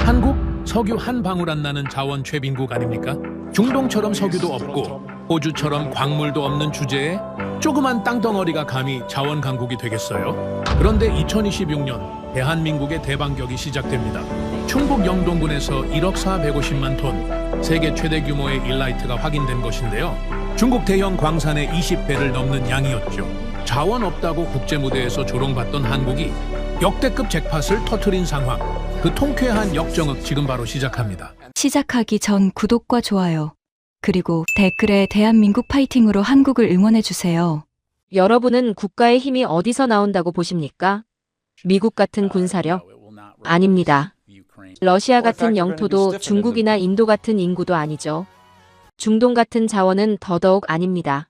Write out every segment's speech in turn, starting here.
한국? 석유 한 방울 안 나는 자원 최빈국 아닙니까? 중동처럼 석유도 없고 호주처럼 광물도 없는 주제에 조그만 땅덩어리가 감히 자원 강국이 되겠어요? 그런데 2026년 대한민국의 대반격이 시작됩니다. 충북 영동군에서 1억 450만 톤, 세계 최대 규모의 일라이트가 확인된 것인데요. 중국 대형 광산의 20배를 넘는 양이었죠. 자원 없다고 국제무대에서 조롱받던 한국이 역대급 잭팟을 터뜨린 상황. 그 통쾌한 역정극 지금 바로 시작합니다. 시작하기 전 구독과 좋아요, 그리고 댓글에 대한민국 파이팅으로 한국을 응원해주세요. 여러분은 국가의 힘이 어디서 나온다고 보십니까? 미국 같은 군사력? 아닙니다. 러시아 같은 영토도 중국이나 인도 같은 인구도 아니죠. 중동 같은 자원은 더더욱 아닙니다.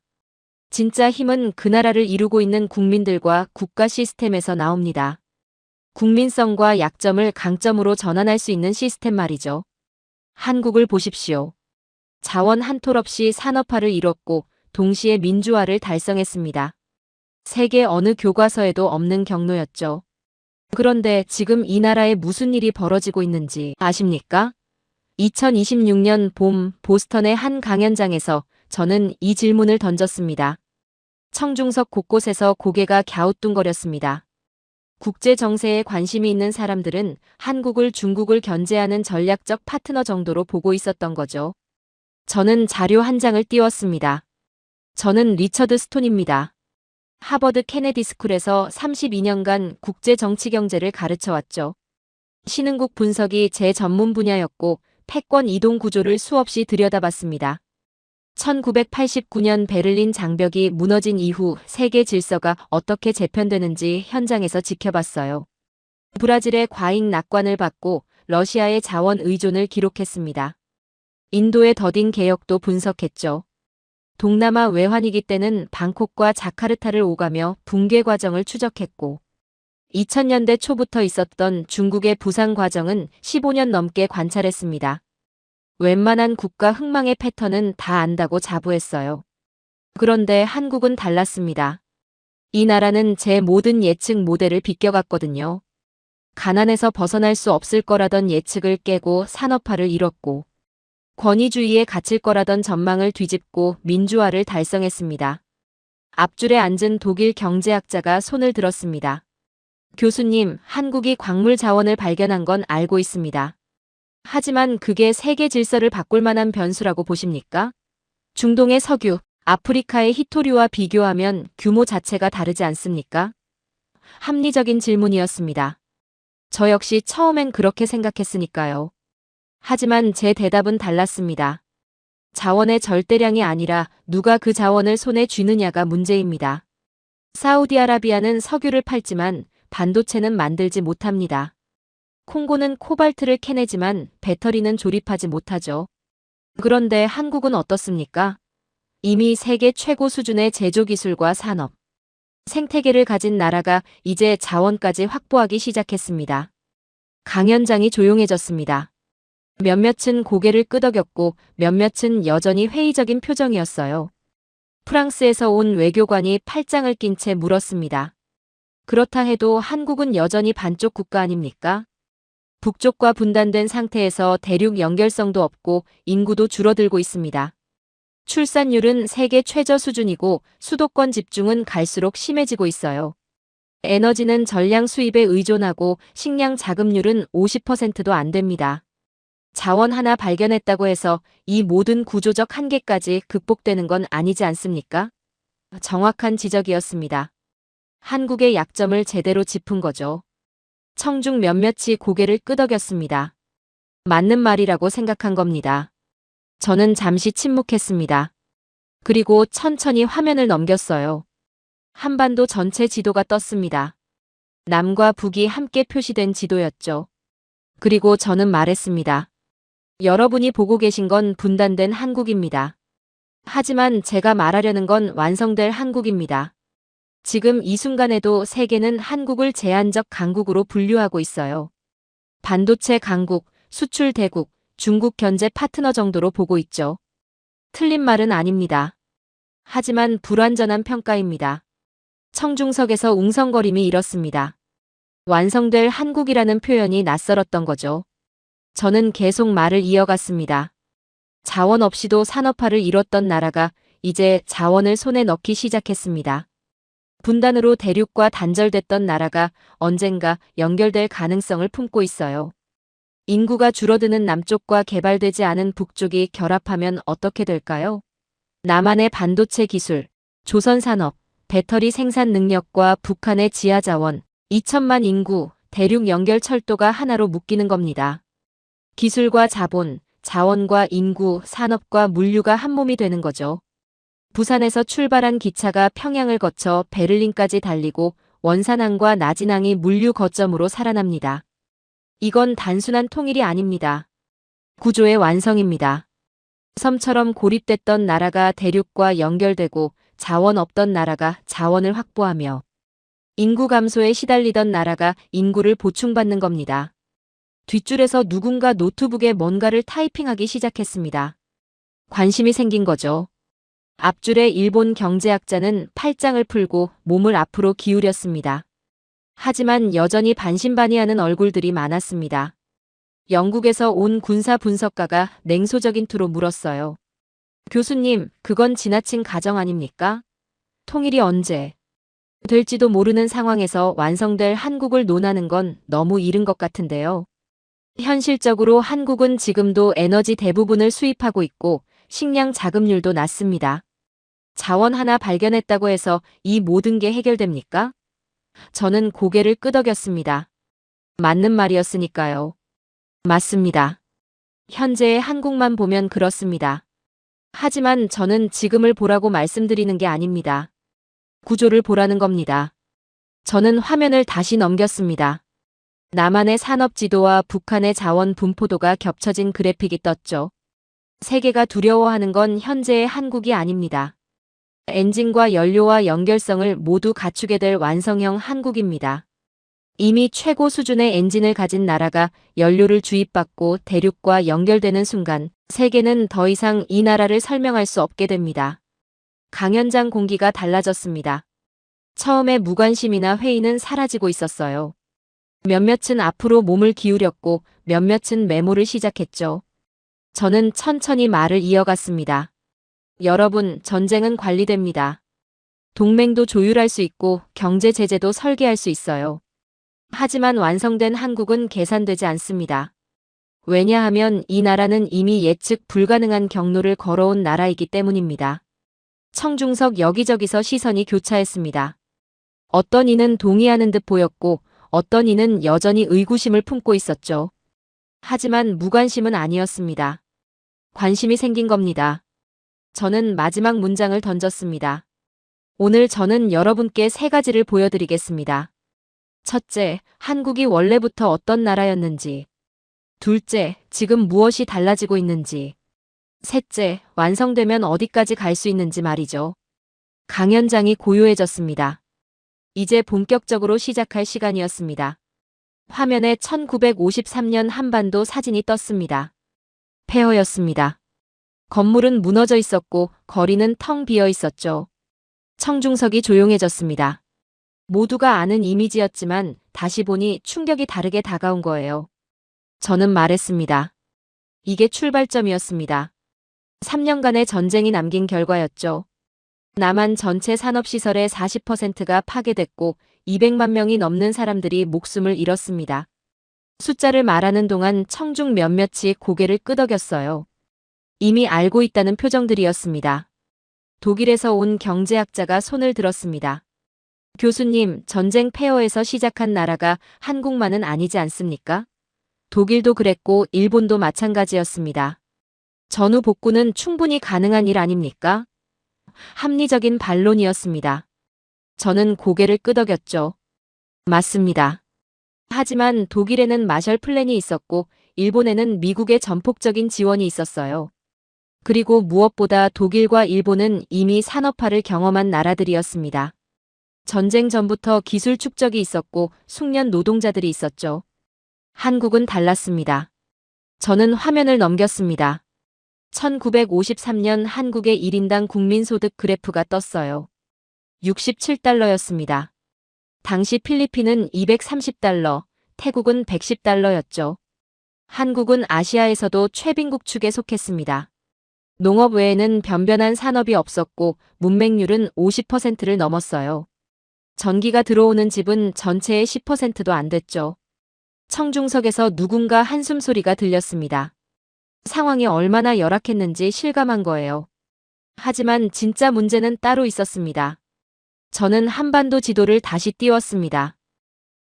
진짜 힘은 그 나라를 이루고 있는 국민들과 국가 시스템에서 나옵니다. 국민성과 약점을 강점으로 전환할 수 있는 시스템 말이죠. 한국을 보십시오. 자원 한 톨 없이 산업화를 이뤘고 동시에 민주화를 달성했습니다. 세계 어느 교과서에도 없는 경로였죠. 그런데 지금 이 나라에 무슨 일이 벌어지고 있는지 아십니까? 2026년 봄 보스턴의 한 강연장에서 저는 이 질문을 던졌습니다. 청중석 곳곳에서 고개가 갸우뚱거렸습니다. 국제 정세에 관심이 있는 사람들은 한국을 중국을 견제하는 전략적 파트너 정도로 보고 있었던 거죠. 저는 자료 한 장을 띄웠습니다. 저는 리처드 스톤입니다. 하버드 케네디 스쿨에서 32년간 국제 정치 경제를 가르쳐 왔죠. 신흥국 분석이 제 전문 분야였고 패권 이동 구조를 수없이 들여다봤습니다. 1989년 베를린 장벽이 무너진 이후 세계 질서가 어떻게 재편되는지 현장에서 지켜봤어요. 브라질의 과잉 낙관을 받고 러시아의 자원 의존을 기록했습니다. 인도의 더딘 개혁도 분석했죠. 동남아 외환위기 때는 방콕과 자카르타를 오가며 붕괴 과정을 추적했고 2000년대 초부터 있었던 중국의 부상 과정은 15년 넘게 관찰했습니다. 웬만한 국가 흥망의 패턴은 다 안다고 자부했어요. 그런데 한국은 달랐습니다. 이 나라는 제 모든 예측 모델을 비껴갔거든요. 가난에서 벗어날 수 없을 거라던 예측을 깨고 산업화를 이뤘고 권위주의에 갇힐 거라던 전망을 뒤집고 민주화를 달성했습니다. 앞줄에 앉은 독일 경제학자가 손을 들었습니다. 교수님, 한국이 광물 자원을 발견한 건 알고 있습니다. 하지만 그게 세계 질서를 바꿀 만한 변수라고 보십니까? 중동의 석유, 아프리카의 희토류와 비교하면 규모 자체가 다르지 않습니까? 합리적인 질문이었습니다. 저 역시 처음엔 그렇게 생각했으니까요. 하지만 제 대답은 달랐습니다. 자원의 절대량이 아니라 누가 그 자원을 손에 쥐느냐가 문제입니다. 사우디아라비아는 석유를 팔지만 반도체는 만들지 못합니다. 콩고는 코발트를 캐내지만 배터리는 조립하지 못하죠. 그런데 한국은 어떻습니까? 이미 세계 최고 수준의 제조기술과 산업, 생태계를 가진 나라가 이제 자원까지 확보하기 시작했습니다. 강연장이 조용해졌습니다. 몇몇은 고개를 끄덕였고 몇몇은 여전히 회의적인 표정이었어요. 프랑스에서 온 외교관이 팔짱을 낀 채 물었습니다. 그렇다 해도 한국은 여전히 반쪽 국가 아닙니까? 북쪽과 분단된 상태에서 대륙 연결성도 없고 인구도 줄어들고 있습니다. 출산율은 세계 최저 수준이고 수도권 집중은 갈수록 심해지고 있어요. 에너지는 전량 수입에 의존하고 식량 자급률은 50%도 안 됩니다. 자원 하나 발견했다고 해서 이 모든 구조적 한계까지 극복되는 건 아니지 않습니까? 정확한 지적이었습니다. 한국의 약점을 제대로 짚은 거죠. 청중 몇몇이 고개를 끄덕였습니다. 맞는 말이라고 생각한 겁니다. 저는 잠시 침묵했습니다. 그리고 천천히 화면을 넘겼어요. 한반도 전체 지도가 떴습니다. 남과 북이 함께 표시된 지도였죠. 그리고 저는 말했습니다. 여러분이 보고 계신 건 분단된 한국입니다. 하지만 제가 말하려는 건 완성될 한국입니다. 지금 이 순간에도 세계는 한국을 제한적 강국으로 분류하고 있어요. 반도체 강국, 수출 대국, 중국 견제 파트너 정도로 보고 있죠. 틀린 말은 아닙니다. 하지만 불완전한 평가입니다. 청중석에서 웅성거림이 일었습니다. 완성될 한국이라는 표현이 낯설었던 거죠. 저는 계속 말을 이어갔습니다. 자원 없이도 산업화를 이뤘던 나라가 이제 자원을 손에 넣기 시작했습니다. 분단으로 대륙과 단절됐던 나라가 언젠가 연결될 가능성을 품고 있어요. 인구가 줄어드는 남쪽과 개발되지 않은 북쪽이 결합하면 어떻게 될까요? 남한의 반도체 기술, 조선 산업, 배터리 생산 능력과 북한의 지하 자원, 2천만 인구, 대륙 연결 철도가 하나로 묶이는 겁니다. 기술과 자본, 자원과 인구, 산업과 물류가 한 몸이 되는 거죠. 부산에서 출발한 기차가 평양을 거쳐 베를린까지 달리고 원산항과 나진항이 물류 거점으로 살아납니다. 이건 단순한 통일이 아닙니다. 구조의 완성입니다. 섬처럼 고립됐던 나라가 대륙과 연결되고 자원 없던 나라가 자원을 확보하며 인구 감소에 시달리던 나라가 인구를 보충받는 겁니다. 뒷줄에서 누군가 노트북에 뭔가를 타이핑하기 시작했습니다. 관심이 생긴 거죠. 앞줄의 일본 경제학자는 팔짱을 풀고 몸을 앞으로 기울였습니다. 하지만 여전히 반신반의하는 얼굴들이 많았습니다. 영국에서 온 군사 분석가가 냉소적인 투로 물었어요. 교수님, 그건 지나친 가정 아닙니까? 통일이 언제 될지도 모르는 상황에서 완성될 한국을 논하는 건 너무 이른 것 같은데요. 현실적으로 한국은 지금도 에너지 대부분을 수입하고 있고 식량 자급률도 낮습니다. 자원 하나 발견했다고 해서 이 모든 게 해결됩니까? 저는 고개를 끄덕였습니다. 맞는 말이었으니까요. 맞습니다. 현재의 한국만 보면 그렇습니다. 하지만 저는 지금을 보라고 말씀드리는 게 아닙니다. 구조를 보라는 겁니다. 저는 화면을 다시 넘겼습니다. 남한의 산업 지도와 북한의 자원 분포도가 겹쳐진 그래픽이 떴죠. 세계가 두려워하는 건 현재의 한국이 아닙니다. 엔진과 연료와 연결성을 모두 갖추게 될 완성형 한국입니다. 이미 최고 수준의 엔진을 가진 나라가 연료를 주입받고 대륙과 연결되는 순간 세계는 더 이상 이 나라를 설명할 수 없게 됩니다. 강연장 공기가 달라졌습니다. 처음에 무관심이나 회의는 사라지고 있었어요. 몇몇은 앞으로 몸을 기울였고 몇몇은 메모를 시작했죠. 저는 천천히 말을 이어갔습니다. 여러분, 전쟁은 관리됩니다. 동맹도 조율할 수 있고 경제 제재도 설계할 수 있어요. 하지만 완성된 한국은 계산되지 않습니다. 왜냐하면 이 나라는 이미 예측 불가능한 경로를 걸어온 나라이기 때문입니다. 청중석 여기저기서 시선이 교차했습니다. 어떤 이는 동의하는 듯 보였고 어떤 이는 여전히 의구심을 품고 있었죠. 하지만 무관심은 아니었습니다. 관심이 생긴 겁니다. 저는 마지막 문장을 던졌습니다. 오늘 저는 여러분께 3가지를 보여드리겠습니다. 첫째, 한국이 원래부터 어떤 나라였는지. 둘째, 지금 무엇이 달라지고 있는지. 셋째, 완성되면 어디까지 갈 수 있는지 말이죠. 강연장이 고요해졌습니다. 이제 본격적으로 시작할 시간이었습니다. 화면에 1953년 한반도 사진이 떴습니다. 폐허였습니다. 건물은 무너져 있었고 거리는 텅 비어 있었죠. 청중석이 조용해졌습니다. 모두가 아는 이미지였지만 다시 보니 충격이 다르게 다가온 거예요. 저는 말했습니다. 이게 출발점이었습니다. 3년간의 전쟁이 남긴 결과였죠. 남한 전체 산업시설의 40%가 파괴됐고 200만 명이 넘는 사람들이 목숨을 잃었습니다. 숫자를 말하는 동안 청중 몇몇이 고개를 끄덕였어요. 이미 알고 있다는 표정들이었습니다. 독일에서 온 경제학자가 손을 들었습니다. 교수님, 전쟁 폐허에서 시작한 나라가 한국만은 아니지 않습니까? 독일도 그랬고 일본도 마찬가지였습니다. 전후 복구는 충분히 가능한 일 아닙니까? 합리적인 반론이었습니다. 저는 고개를 끄덕였죠. 맞습니다. 하지만 독일에는 마셜 플랜이 있었고 일본에는 미국의 전폭적인 지원이 있었어요. 그리고 무엇보다 독일과 일본은 이미 산업화를 경험한 나라들이었습니다. 전쟁 전부터 기술 축적이 있었고 숙련 노동자들이 있었죠. 한국은 달랐습니다. 저는 화면을 넘겼습니다. 1953년 한국의 1인당 국민소득 그래프가 떴어요. 67달러였습니다. 당시 필리핀은 230달러, 태국은 110달러였죠. 한국은 아시아에서도 최빈국 축에 속했습니다. 농업 외에는 변변한 산업이 없었고 문맹률은 50%를 넘었어요. 전기가 들어오는 집은 전체의 10%도 안 됐죠. 청중석에서 누군가 한숨 소리가 들렸습니다. 상황이 얼마나 열악했는지 실감한 거예요. 하지만 진짜 문제는 따로 있었습니다. 저는 한반도 지도를 다시 띄웠습니다.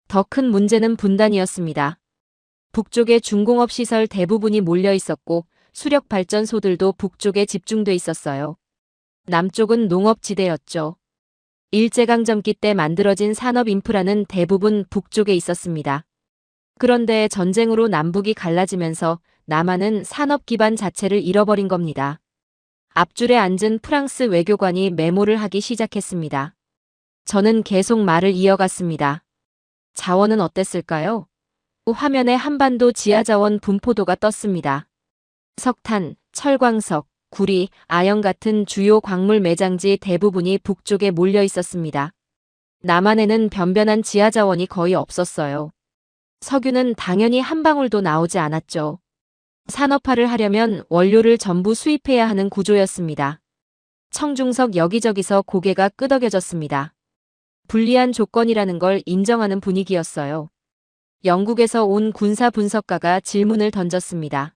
더 큰 문제는 분단이었습니다. 북쪽의 중공업 시설 대부분이 몰려 있었고 수력 발전소들도 북쪽에 집중돼 있었어요. 남쪽은 농업지대였죠. 일제강점기 때 만들어진 산업 인프라는 대부분 북쪽에 있었습니다. 그런데 전쟁으로 남북이 갈라지면서 남한은 산업 기반 자체를 잃어버린 겁니다. 앞줄에 앉은 프랑스 외교관이 메모를 하기 시작했습니다. 저는 계속 말을 이어갔습니다. 자원은 어땠을까요? 화면에 한반도 지하자원 분포도가 떴습니다. 석탄, 철광석, 구리, 아연 같은 주요 광물 매장지 대부분이 북쪽에 몰려 있었습니다. 남한에는 변변한 지하자원이 거의 없었어요. 석유는 당연히 한 방울도 나오지 않았죠. 산업화를 하려면 원료를 전부 수입해야 하는 구조였습니다. 청중석 여기저기서 고개가 끄덕여졌습니다. 불리한 조건이라는 걸 인정하는 분위기였어요. 영국에서 온 군사 분석가가 질문을 던졌습니다.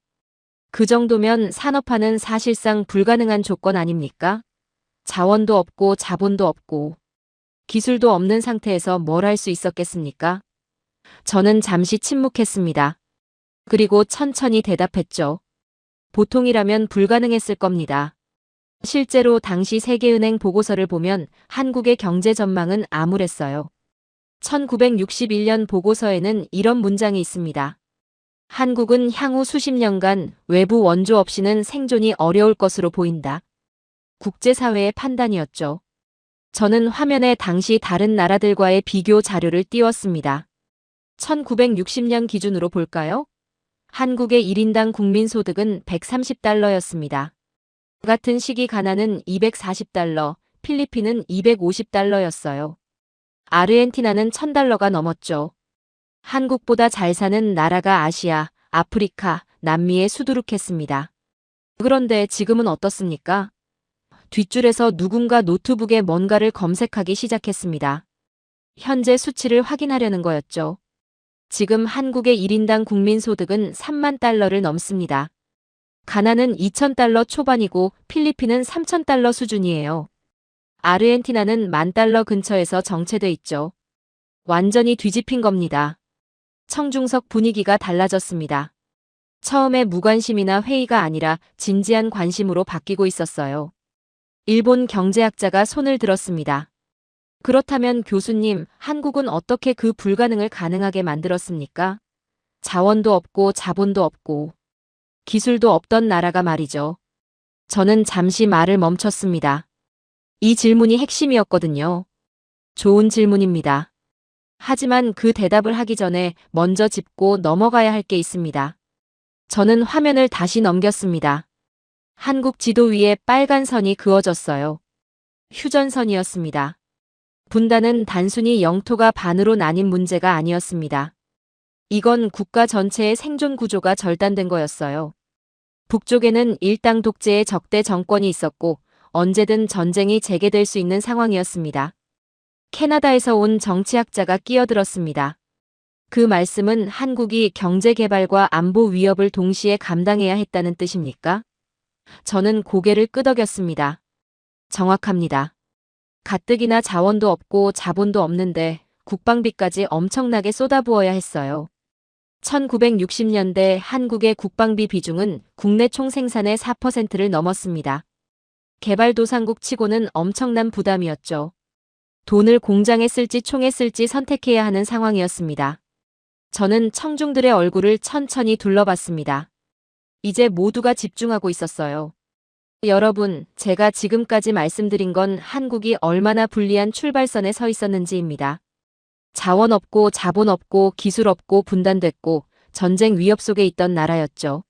그 정도면 산업화는 사실상 불가능한 조건 아닙니까? 자원도 없고 자본도 없고 기술도 없는 상태에서 뭘 할 수 있었겠습니까? 저는 잠시 침묵했습니다. 그리고 천천히 대답했죠. 보통이라면 불가능했을 겁니다. 실제로 당시 세계은행 보고서를 보면 한국의 경제 전망은 암울했어요. 1961년 보고서에는 이런 문장이 있습니다. 한국은 향후 수십 년간 외부 원조 없이는 생존이 어려울 것으로 보인다. 국제사회의 판단이었죠. 저는 화면에 당시 다른 나라들과의 비교 자료를 띄웠습니다. 1960년 기준으로 볼까요? 한국의 1인당 국민소득은 130달러였습니다. 같은 시기 가나는 240달러, 필리핀은 250달러였어요. 아르헨티나는 1000달러가 넘었죠. 한국보다 잘 사는 나라가 아시아, 아프리카, 남미에 수두룩했습니다. 그런데 지금은 어떻습니까? 뒷줄에서 누군가 노트북에 뭔가를 검색하기 시작했습니다. 현재 수치를 확인하려는 거였죠. 지금 한국의 1인당 국민소득은 3만 달러를 넘습니다. 가나는 2000달러 초반이고 필리핀은 3000달러 수준이에요. 아르헨티나는 10,000달러 근처에서 정체돼 있죠. 완전히 뒤집힌 겁니다. 청중석 분위기가 달라졌습니다. 처음에 무관심이나 회의가 아니라 진지한 관심으로 바뀌고 있었어요. 일본 경제학자가 손을 들었습니다. 그렇다면 교수님, 한국은 어떻게 그 불가능을 가능하게 만들었습니까? 자원도 없고 자본도 없고 기술도 없던 나라가 말이죠. 저는 잠시 말을 멈췄습니다. 이 질문이 핵심이었거든요. 좋은 질문입니다. 하지만 그 대답을 하기 전에 먼저 짚고 넘어가야 할 게 있습니다. 저는 화면을 다시 넘겼습니다. 한국 지도 위에 빨간 선이 그어졌어요. 휴전선이었습니다. 분단은 단순히 영토가 반으로 나뉜 문제가 아니었습니다. 이건 국가 전체의 생존 구조가 절단된 거였어요. 북쪽에는 일당 독재의 적대 정권이 있었고 언제든 전쟁이 재개될 수 있는 상황이었습니다. 캐나다에서 온 정치학자가 끼어들었습니다. 그 말씀은 한국이 경제 개발과 안보 위협을 동시에 감당해야 했다는 뜻입니까? 저는 고개를 끄덕였습니다. 정확합니다. 가뜩이나 자원도 없고 자본도 없는데 국방비까지 엄청나게 쏟아부어야 했어요. 1960년대 한국의 국방비 비중은 국내 총생산의 4%를 넘었습니다. 개발도상국 치고는 엄청난 부담이었죠. 돈을 공장에 쓸지 총에 쓸지 선택해야 하는 상황이었습니다. 저는 청중들의 얼굴을 천천히 둘러봤습니다. 이제 모두가 집중하고 있었어요. 여러분, 제가 지금까지 말씀드린 건 한국이 얼마나 불리한 출발선에 서 있었는지입니다. 자원 없고 자본 없고 기술 없고 분단됐고 전쟁 위협 속에 있던 나라였죠.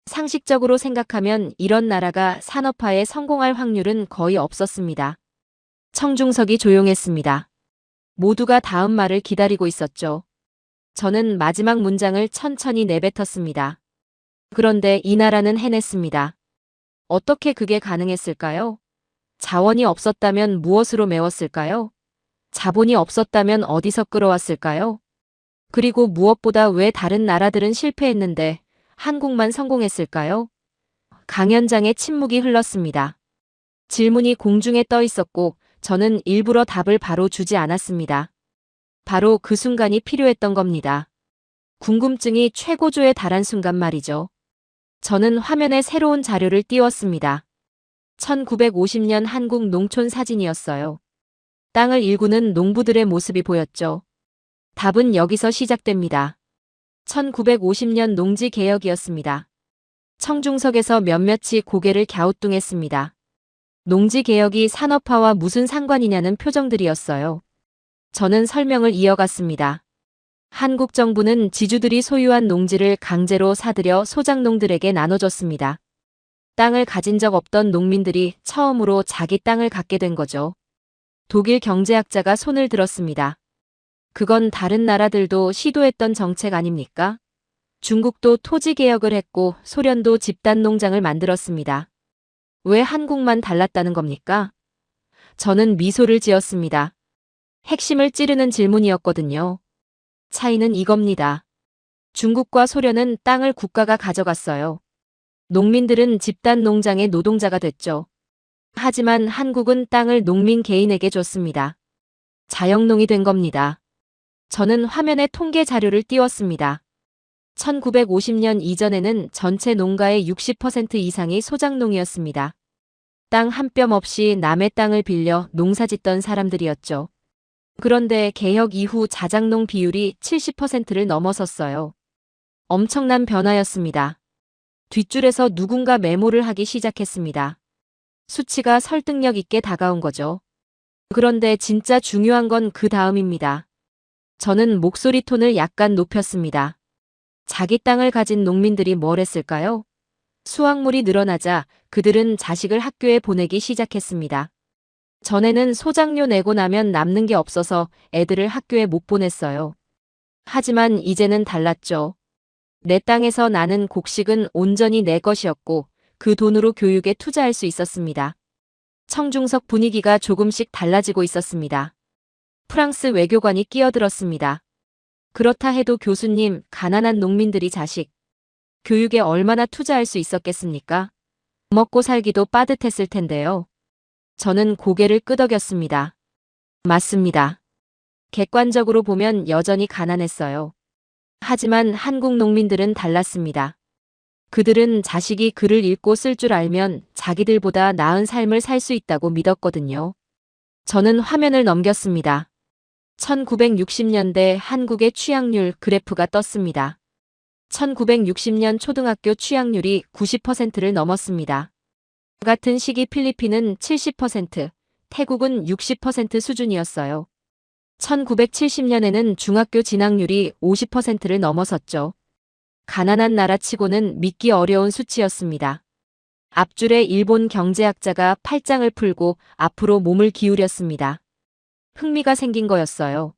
상식적으로 생각하면 이런 나라가 산업화에 성공할 확률은 거의 없었습니다. 청중석이 조용했습니다. 모두가 다음 말을 기다리고 있었죠. 저는 마지막 문장을 천천히 내뱉었습니다. 그런데 이 나라는 해냈습니다. 어떻게 그게 가능했을까요? 자원이 없었다면 무엇으로 메웠을까요? 자본이 없었다면 어디서 끌어왔을까요? 그리고 무엇보다 왜 다른 나라들은 실패했는데 한국만 성공했을까요? 강연장에 침묵이 흘렀습니다. 질문이 공중에 떠 있었고 저는 일부러 답을 바로 주지 않았습니다. 바로 그 순간이 필요했던 겁니다. 궁금증이 최고조에 달한 순간 말이죠. 저는 화면에 새로운 자료를 띄웠습니다. 1950년 한국 농촌 사진이었어요. 땅을 일구는 농부들의 모습이 보였죠. 답은 여기서 시작됩니다. 1950년 농지개혁이었습니다. 청중석에서 몇몇이 고개를 갸우뚱했습니다. 농지개혁이 산업화와 무슨 상관이냐는 표정들이었어요. 저는 설명을 이어갔습니다. 한국 정부는 지주들이 소유한 농지를 강제로 사들여 소작농들에게 나눠줬습니다. 땅을 가진 적 없던 농민들이 처음으로 자기 땅을 갖게 된 거죠. 독일 경제학자가 손을 들었습니다. 그건 다른 나라들도 시도했던 정책 아닙니까? 중국도 토지개혁을 했고 소련도 집단 농장을 만들었습니다. 왜 한국만 달랐다는 겁니까? 저는 미소를 지었습니다. 핵심을 찌르는 질문이었거든요. 차이는 이겁니다. 중국과 소련은 땅을 국가가 가져갔어요. 농민들은 집단 농장의 노동자가 됐죠. 하지만 한국은 땅을 농민 개인에게 줬습니다. 자영농이 된 겁니다. 저는 화면에 통계 자료를 띄웠습니다. 1950년 이전에는 전체 농가의 60% 이상이 소작농이었습니다. 땅 한 뼘 없이 남의 땅을 빌려 농사짓던 사람들이었죠. 그런데 개혁 이후 자작농 비율이 70%를 넘어섰어요. 엄청난 변화였습니다. 뒷줄에서 누군가 메모를 하기 시작했습니다. 수치가 설득력 있게 다가온 거죠. 그런데 진짜 중요한 건 그 다음입니다. 저는 목소리 톤을 약간 높였습니다. 자기 땅을 가진 농민들이 뭘 했을까요? 수확물이 늘어나자 그들은 자식을 학교에 보내기 시작했습니다. 전에는 소작료 내고 나면 남는 게 없어서 애들을 학교에 못 보냈어요. 하지만 이제는 달랐죠. 내 땅에서 나는 곡식은 온전히 내 것이었고 그 돈으로 교육에 투자할 수 있었습니다. 청중석 분위기가 조금씩 달라지고 있었습니다. 프랑스 외교관이 끼어들었습니다. 그렇다 해도 교수님, 가난한 농민들이 자식, 교육에 얼마나 투자할 수 있었겠습니까? 먹고 살기도 빠듯했을 텐데요. 저는 고개를 끄덕였습니다. 맞습니다. 객관적으로 보면 여전히 가난했어요. 하지만 한국 농민들은 달랐습니다. 그들은 자식이 글을 읽고 쓸 줄 알면 자기들보다 나은 삶을 살 수 있다고 믿었거든요. 저는 화면을 넘겼습니다. 1960년대 한국의 취학률 그래프가 떴습니다. 1960년 초등학교 취학률이 90%를 넘었습니다. 같은 시기 필리핀은 70%, 태국은 60% 수준이었어요. 1970년에는 중학교 진학률이 50%를 넘어섰죠. 가난한 나라치고는 믿기 어려운 수치였습니다. 앞줄에 일본 경제학자가 팔짱을 풀고 앞으로 몸을 기울였습니다. 흥미가 생긴 거였어요.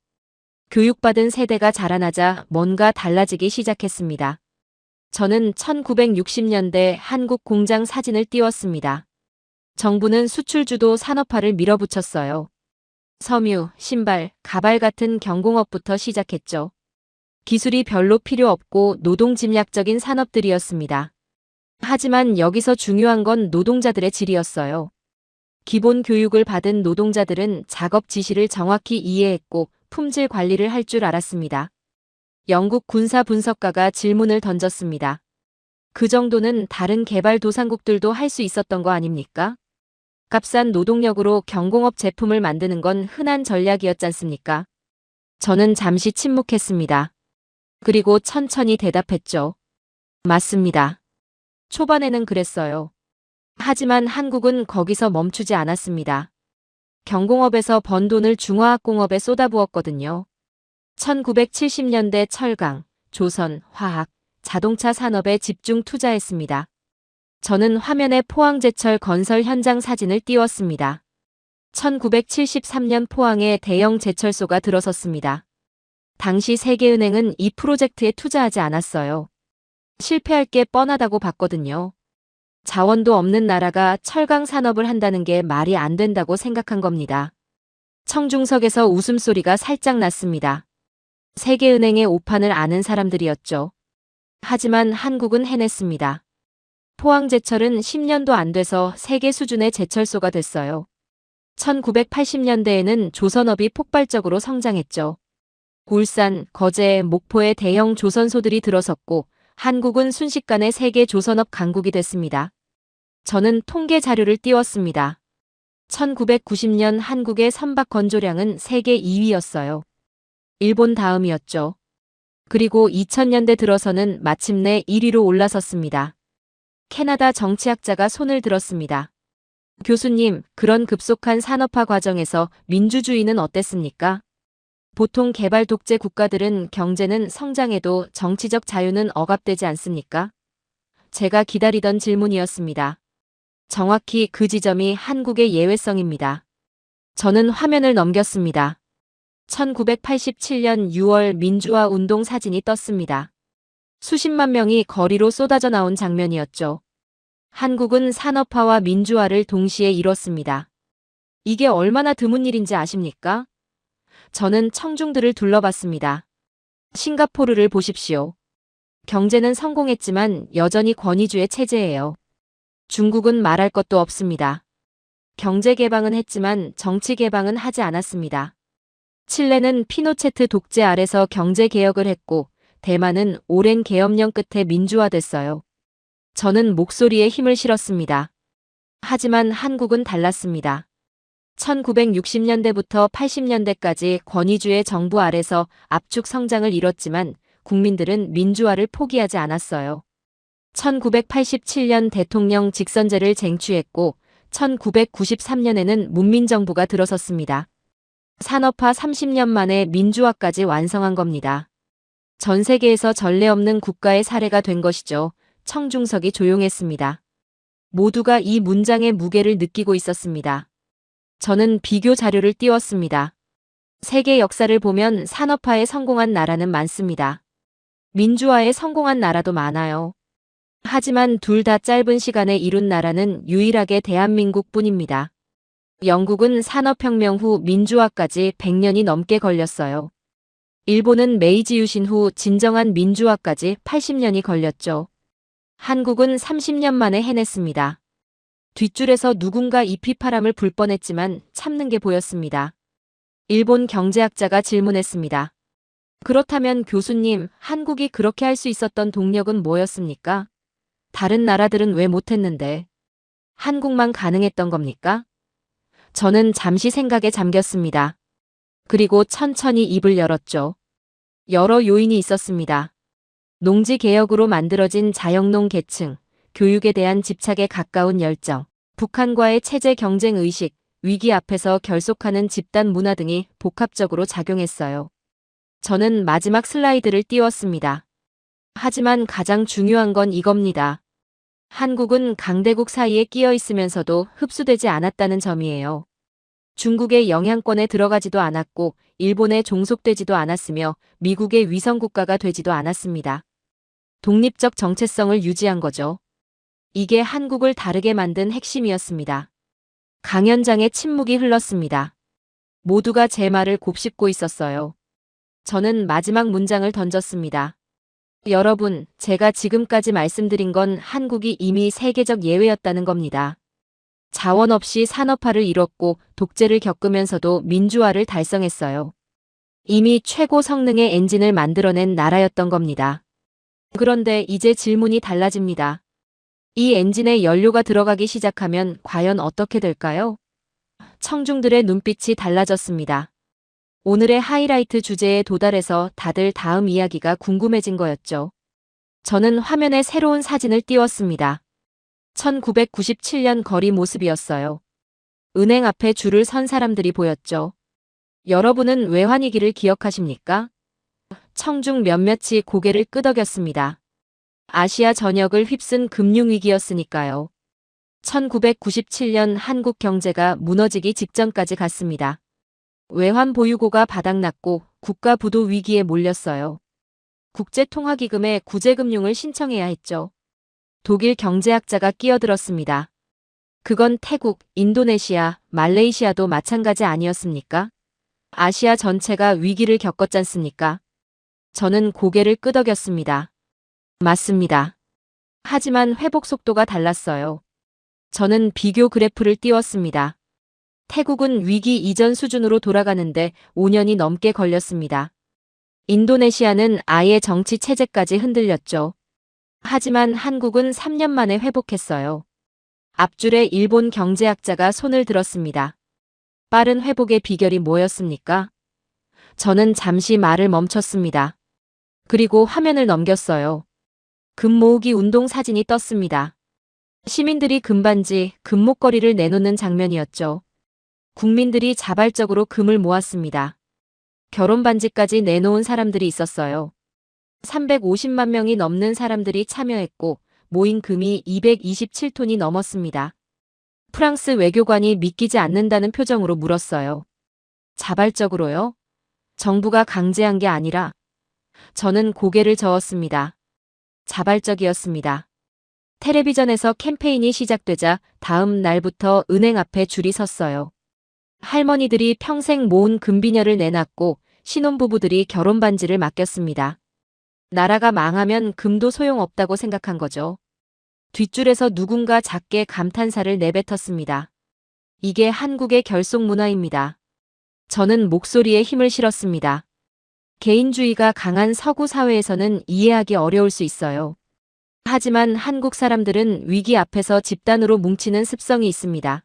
교육받은 세대가 자라나자 뭔가 달라지기 시작했습니다. 저는 1960년대 한국 공장 사진을 띄웠습니다. 정부는 수출주도 산업화를 밀어붙였어요. 섬유, 신발, 가발 같은 경공업부터 시작했죠. 기술이 별로 필요 없고 노동집약적인 산업들이었습니다. 하지만 여기서 중요한 건 노동자들의 질이었어요. 기본 교육을 받은 노동자들은 작업 지시를 정확히 이해했고 품질 관리를 할 줄 알았습니다. 영국 군사 분석가가 질문을 던졌습니다. 그 정도는 다른 개발도상국들도 할 수 있었던 거 아닙니까? 값싼 노동력으로 경공업 제품을 만드는 건 흔한 전략이었지 않습니까? 저는 잠시 침묵했습니다. 그리고 천천히 대답했죠. 맞습니다. 초반에는 그랬어요. 하지만 한국은 거기서 멈추지 않았습니다. 경공업에서 번 돈을 중화학공업에 쏟아부었거든요. 1970년대 철강, 조선, 화학, 자동차 산업에 집중 투자했습니다. 저는 화면에 포항제철 건설 현장 사진을 띄웠습니다. 1973년 포항에 대형 제철소가 들어섰습니다. 당시 세계은행은 이 프로젝트에 투자하지 않았어요. 실패할 게 뻔하다고 봤거든요. 자원도 없는 나라가 철강 산업을 한다는 게 말이 안 된다고 생각한 겁니다. 청중석에서 웃음소리가 살짝 났습니다. 세계은행의 오판을 아는 사람들이었죠. 하지만 한국은 해냈습니다. 포항제철은 10년도 안 돼서 세계 수준의 제철소가 됐어요. 1980년대에는 조선업이 폭발적으로 성장했죠. 울산, 거제, 목포에 대형 조선소들이 들어섰고 한국은 순식간에 세계 조선업 강국이 됐습니다. 저는 통계 자료를 띄웠습니다. 1990년 한국의 선박 건조량은 세계 2위였어요. 일본 다음이었죠. 그리고 2000년대 들어서는 마침내 1위로 올라섰습니다. 캐나다 정치학자가 손을 들었습니다. 교수님, 그런 급속한 산업화 과정에서 민주주의는 어땠습니까? 보통 개발 독재 국가들은 경제는 성장해도 정치적 자유는 억압되지 않습니까? 제가 기다리던 질문이었습니다. 정확히 그 지점이 한국의 예외성입니다. 저는 화면을 넘겼습니다. 1987년 6월 민주화 운동 사진이 떴습니다. 수십만 명이 거리로 쏟아져 나온 장면이었죠. 한국은 산업화와 민주화를 동시에 이뤘습니다. 이게 얼마나 드문 일인지 아십니까? 저는 청중들을 둘러봤습니다. 싱가포르를 보십시오. 경제는 성공했지만 여전히 권위주의 체제예요. 중국은 말할 것도 없습니다. 경제 개방은 했지만 정치 개방은 하지 않았습니다. 칠레는 피노체트 독재 아래서 경제 개혁을 했고 대만은 오랜 계엄령 끝에 민주화됐어요. 저는 목소리에 힘을 실었습니다. 하지만 한국은 달랐습니다. 1960년대부터 80년대까지 권위주의 정부 아래서 압축 성장을 이뤘지만 국민들은 민주화를 포기하지 않았어요. 1987년 대통령 직선제를 쟁취했고 1993년에는 문민정부가 들어섰습니다. 산업화 30년 만에 민주화까지 완성한 겁니다. 전 세계에서 전례 없는 국가의 사례가 된 것이죠. 청중석이 조용했습니다. 모두가 이 문장의 무게를 느끼고 있었습니다. 저는 비교 자료를 띄웠습니다. 세계 역사를 보면 산업화에 성공한 나라는 많습니다. 민주화에 성공한 나라도 많아요. 하지만 둘 다 짧은 시간에 이룬 나라는 유일하게 대한민국뿐입니다. 영국은 산업혁명 후 민주화까지 100년이 넘게 걸렸어요. 일본은 메이지 유신 후 진정한 민주화까지 80년이 걸렸죠. 한국은 30년 만에 해냈습니다. 뒷줄에서 누군가 이피파람을 불 뻔했지만 참는 게 보였습니다. 일본 경제학자가 질문했습니다. 그렇다면 교수님, 한국이 그렇게 할 수 있었던 동력은 뭐였습니까? 다른 나라들은 왜 못했는데? 한국만 가능했던 겁니까? 저는 잠시 생각에 잠겼습니다. 그리고 천천히 입을 열었죠. 여러 요인이 있었습니다. 농지개혁으로 만들어진 자영농 계층, 교육에 대한 집착에 가까운 열정, 북한과의 체제 경쟁 의식, 위기 앞에서 결속하는 집단 문화 등이 복합적으로 작용했어요. 저는 마지막 슬라이드를 띄웠습니다. 하지만 가장 중요한 건 이겁니다. 한국은 강대국 사이에 끼어 있으면서도 흡수되지 않았다는 점이에요. 중국의 영향권에 들어가지도 않았고 일본에 종속되지도 않았으며 미국의 위성국가가 되지도 않았습니다. 독립적 정체성을 유지한 거죠. 이게 한국을 다르게 만든 핵심이었습니다. 강연장에 침묵이 흘렀습니다. 모두가 제 말을 곱씹고 있었어요. 저는 마지막 문장을 던졌습니다. 여러분, 제가 지금까지 말씀드린 건 한국이 이미 세계적 예외였다는 겁니다. 자원 없이 산업화를 이뤘고 독재를 겪으면서도 민주화를 달성했어요. 이미 최고 성능의 엔진을 만들어낸 나라였던 겁니다. 그런데 이제 질문이 달라집니다. 이 엔진에 연료가 들어가기 시작하면 과연 어떻게 될까요? 청중들의 눈빛이 달라졌습니다. 오늘의 하이라이트 주제에 도달해서 다들 다음 이야기가 궁금해진 거였죠. 저는 화면에 새로운 사진을 띄웠습니다. 1997년 거리 모습이었어요. 은행 앞에 줄을 선 사람들이 보였죠. 여러분은 외환위기를 기억하십니까? 청중 몇몇이 고개를 끄덕였습니다. 아시아 전역을 휩쓴 금융위기였으니까요. 1997년 한국 경제가 무너지기 직전까지 갔습니다. 외환 보유고가 바닥났고 국가 부도 위기에 몰렸어요. 국제통화기금에 구제금융을 신청해야 했죠. 독일 경제학자가 끼어들었습니다. 그건 태국, 인도네시아, 말레이시아도 마찬가지 아니었습니까? 아시아 전체가 위기를 겪었잖습니까? 저는 고개를 끄덕였습니다. 맞습니다. 하지만 회복 속도가 달랐어요. 저는 비교 그래프를 띄웠습니다. 태국은 위기 이전 수준으로 돌아가는데 5년이 넘게 걸렸습니다. 인도네시아는 아예 정치 체제까지 흔들렸죠. 하지만 한국은 3년 만에 회복했어요. 앞줄에 일본 경제학자가 손을 들었습니다. 빠른 회복의 비결이 뭐였습니까? 저는 잠시 말을 멈췄습니다. 그리고 화면을 넘겼어요. 금 모으기 운동 사진이 떴습니다. 시민들이 금반지, 금목걸이를 내놓는 장면이었죠. 국민들이 자발적으로 금을 모았습니다. 결혼 반지까지 내놓은 사람들이 있었어요. 350만 명이 넘는 사람들이 참여했고 모인 금이 227톤이 넘었습니다. 프랑스 외교관이 믿기지 않는다는 표정으로 물었어요. 자발적으로요? 정부가 강제한 게 아니라 저는 고개를 저었습니다. 자발적이었습니다. 텔레비전에서 캠페인이 시작되자 다음 날부터 은행 앞에 줄이 섰어요. 할머니들이 평생 모은 금비녀를 내놨고 신혼부부들이 결혼 반지를 맡겼습니다. 나라가 망하면 금도 소용없다고 생각한 거죠. 뒷줄에서 누군가 작게 감탄사를 내뱉었습니다. 이게 한국의 결속 문화입니다. 저는 목소리에 힘을 실었습니다. 개인주의가 강한 서구 사회에서는 이해하기 어려울 수 있어요. 하지만 한국 사람들은 위기 앞에서 집단으로 뭉치는 습성이 있습니다.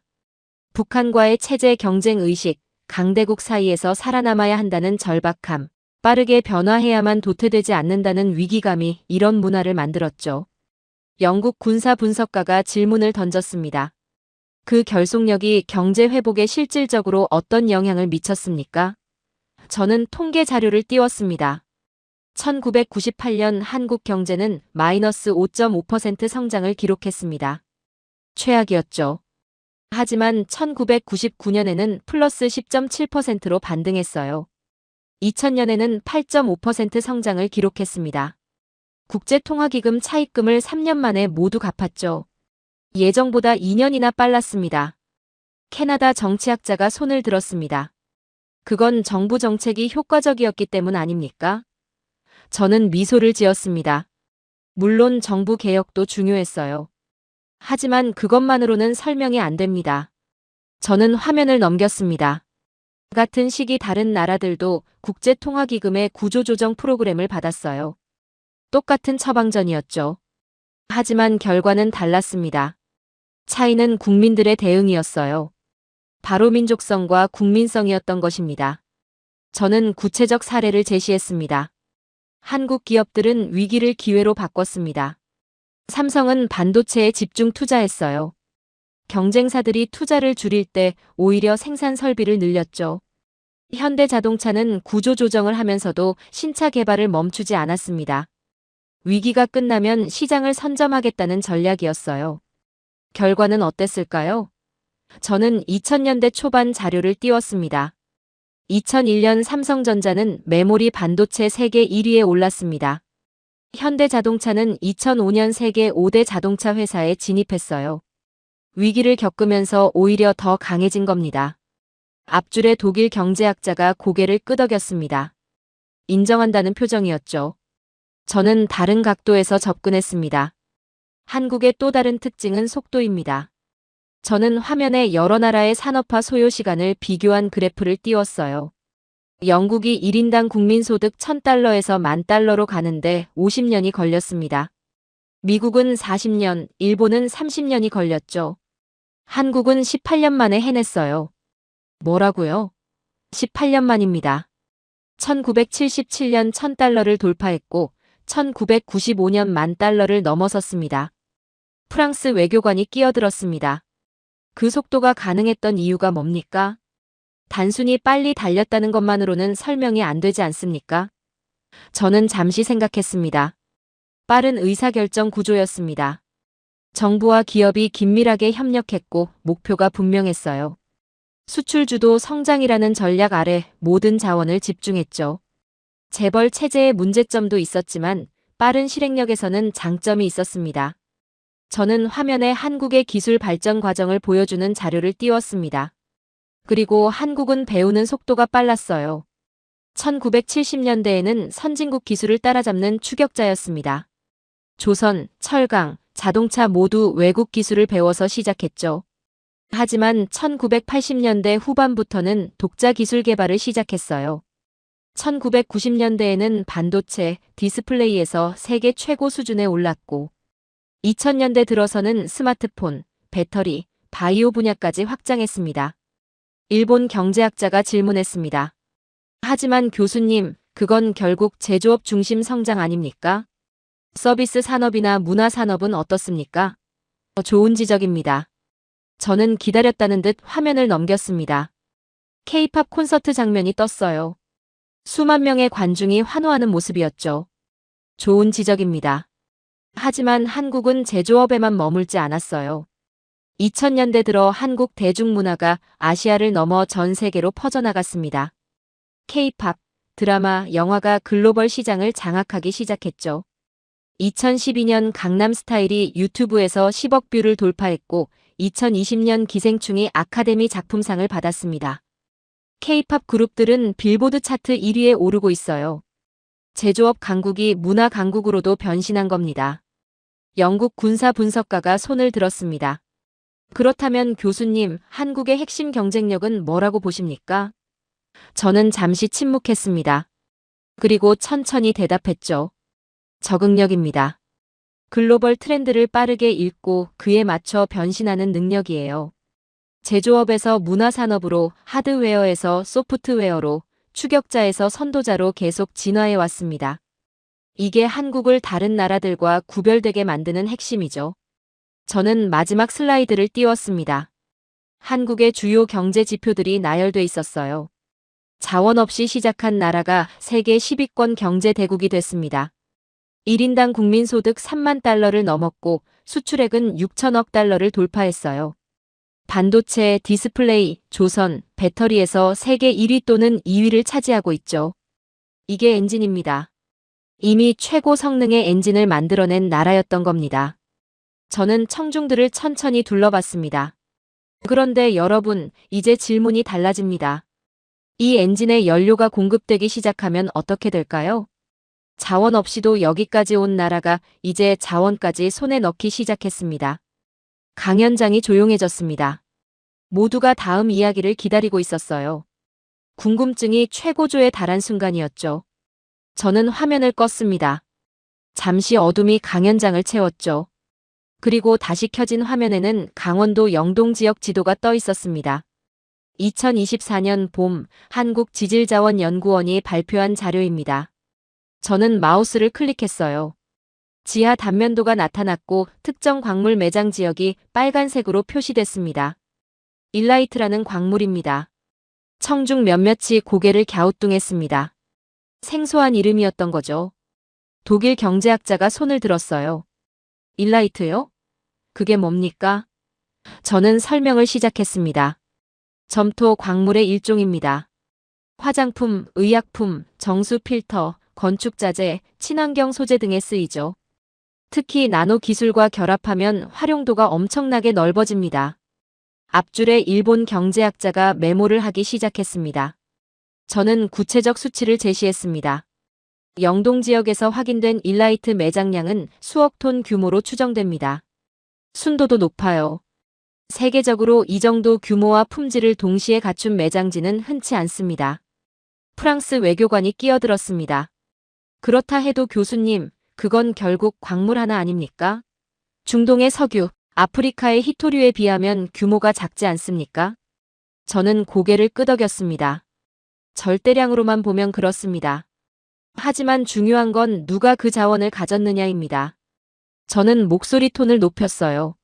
북한과의 체제 경쟁 의식, 강대국 사이에서 살아남아야 한다는 절박함, 빠르게 변화해야만 도태되지 않는다는 위기감이 이런 문화를 만들었죠. 영국 군사 분석가가 질문을 던졌습니다. 그 결속력이 경제 회복에 실질적으로 어떤 영향을 미쳤습니까? 저는 통계 자료를 띄웠습니다. 1998년 한국 경제는 마이너스 5.5% 성장을 기록했습니다. 최악이었죠. 하지만 1999년에는 플러스 10.7%로 반등했어요. 2000년에는 8.5% 성장을 기록했습니다. 국제통화기금 차입금을 3년 만에 모두 갚았죠. 예정보다 2년이나 빨랐습니다. 캐나다 정치학자가 손을 들었습니다. 그건 정부 정책이 효과적이었기 때문 아닙니까? 저는 미소를 지었습니다. 물론 정부 개혁도 중요했어요. 하지만 그것만으로는 설명이 안 됩니다. 저는 화면을 넘겼습니다. 같은 시기 다른 나라들도 국제통화기금의 구조조정 프로그램을 받았어요. 똑같은 처방전이었죠. 하지만 결과는 달랐습니다. 차이는 국민들의 대응이었어요. 바로 민족성과 국민성이었던 것입니다. 저는 구체적 사례를 제시했습니다. 한국 기업들은 위기를 기회로 바꿨습니다. 삼성은 반도체에 집중 투자했어요. 경쟁사들이 투자를 줄일 때 오히려 생산 설비를 늘렸죠. 현대자동차는 구조조정을 하면서도 신차 개발을 멈추지 않았습니다. 위기가 끝나면 시장을 선점하겠다는 전략이었어요. 결과는 어땠을까요? 저는 2000년대 초반 자료를 띄웠습니다. 2001년 삼성전자는 메모리 반도체 세계 1위에 올랐습니다. 현대자동차는 2005년 세계 5대 자동차 회사에 진입했어요. 위기를 겪으면서 오히려 더 강해진 겁니다. 앞줄에 독일 경제학자가 고개를 끄덕였습니다. 인정한다는 표정이었죠. 저는 다른 각도에서 접근했습니다. 한국의 또 다른 특징은 속도입니다. 저는 화면에 여러 나라의 산업화 소요 시간을 비교한 그래프를 띄웠어요. 영국이 1인당 국민소득 1000달러에서 10,000달러로 가는데 50년이 걸렸습니다. 미국은 40년, 일본은 30년이 걸렸죠. 한국은 18년 만에 해냈어요. 뭐라고요? 18년 만입니다. 1977년 1000달러를 돌파했고 1995년 10,000달러를 넘어섰습니다. 프랑스 외교관이 끼어들었습니다. 그 속도가 가능했던 이유가 뭡니까? 단순히 빨리 달렸다는 것만으로는 설명이 안 되지 않습니까? 저는 잠시 생각했습니다. 빠른 의사결정 구조였습니다. 정부와 기업이 긴밀하게 협력했고 목표가 분명했어요. 수출주도 성장이라는 전략 아래 모든 자원을 집중했죠. 재벌 체제의 문제점도 있었지만 빠른 실행력에서는 장점이 있었습니다. 저는 화면에 한국의 기술 발전 과정을 보여주는 자료를 띄웠습니다. 그리고 한국은 배우는 속도가 빨랐어요. 1970년대에는 선진국 기술을 따라잡는 추격자였습니다. 조선, 철강, 자동차 모두 외국 기술을 배워서 시작했죠. 하지만 1980년대 후반부터는 독자 기술 개발을 시작했어요. 1990년대에는 반도체, 디스플레이에서 세계 최고 수준에 올랐고 2000년대 들어서는 스마트폰, 배터리, 바이오 분야까지 확장했습니다. 일본 경제학자가 질문했습니다. 하지만 교수님, 그건 결국 제조업 중심 성장 아닙니까? 서비스 산업이나 문화 산업은 어떻습니까? 좋은 지적입니다. 저는 기다렸다는 듯 화면을 넘겼습니다. K-팝 콘서트 장면이 떴어요. 수만 명의 관중이 환호하는 모습이었죠. 좋은 지적입니다. 하지만 한국은 제조업에만 머물지 않았어요. 2000년대 들어 한국 대중문화가 아시아를 넘어 전 세계로 퍼져나갔습니다. K-팝, 드라마, 영화가 글로벌 시장을 장악하기 시작했죠. 2012년 강남스타일이 유튜브에서 10억 뷰를 돌파했고 2020년 기생충이 아카데미 작품상을 받았습니다. K-팝 그룹들은 빌보드 차트 1위에 오르고 있어요. 제조업 강국이 문화 강국으로도 변신한 겁니다. 영국 군사 분석가가 손을 들었습니다. 그렇다면 교수님, 한국의 핵심 경쟁력은 뭐라고 보십니까? 저는 잠시 침묵했습니다. 그리고 천천히 대답했죠. 적응력입니다. 글로벌 트렌드를 빠르게 읽고 그에 맞춰 변신하는 능력이에요. 제조업에서 문화산업으로, 하드웨어에서 소프트웨어로, 추격자에서 선도자로 계속 진화해 왔습니다. 이게 한국을 다른 나라들과 구별되게 만드는 핵심이죠. 저는 마지막 슬라이드를 띄웠습니다. 한국의 주요 경제 지표들이 나열돼 있었어요. 자원 없이 시작한 나라가 세계 10위권 경제 대국이 됐습니다. 1인당 국민소득 3만 달러를 넘었고 수출액은 6천억 달러를 돌파했어요. 반도체, 디스플레이, 조선, 배터리에서 세계 1위 또는 2위를 차지하고 있죠. 이게 엔진입니다. 이미 최고 성능의 엔진을 만들어낸 나라였던 겁니다. 저는 청중들을 천천히 둘러봤습니다. 그런데 여러분, 이제 질문이 달라집니다. 이 엔진에 연료가 공급되기 시작하면 어떻게 될까요? 자원 없이도 여기까지 온 나라가 이제 자원까지 손에 넣기 시작했습니다. 강연장이 조용해졌습니다. 모두가 다음 이야기를 기다리고 있었어요. 궁금증이 최고조에 달한 순간이었죠. 저는 화면을 껐습니다. 잠시 어둠이 강연장을 채웠죠. 그리고 다시 켜진 화면에는 강원도 영동 지역 지도가 떠 있었습니다. 2024년 봄 한국지질자원연구원이 발표한 자료입니다. 저는 마우스를 클릭했어요. 지하 단면도가 나타났고 특정 광물 매장 지역이 빨간색으로 표시됐습니다. 일라이트라는 광물입니다. 청중 몇몇이 고개를 갸우뚱했습니다. 생소한 이름이었던 거죠. 독일 경제학자가 손을 들었어요. 일라이트요? 그게 뭡니까? 저는 설명을 시작했습니다. 점토 광물의 일종입니다. 화장품, 의약품, 정수 필터, 건축자재, 친환경 소재 등에 쓰이죠. 특히 나노 기술과 결합하면 활용도가 엄청나게 넓어집니다. 앞줄에 일본 경제학자가 메모를 하기 시작했습니다. 저는 구체적 수치를 제시했습니다. 영동 지역에서 확인된 일라이트 매장량은 수억 톤 규모로 추정됩니다. 순도도 높아요. 세계적으로 이 정도 규모와 품질을 동시에 갖춘 매장지는 흔치 않습니다. 프랑스 외교관이 끼어들었습니다. 그렇다 해도 교수님, 그건 결국 광물 하나 아닙니까? 중동의 석유, 아프리카의 희토류에 비하면 규모가 작지 않습니까? 저는 고개를 끄덕였습니다. 절대량으로만 보면 그렇습니다. 하지만 중요한 건 누가 그 자원을 가졌느냐입니다. 저는 목소리 톤을 높였어요.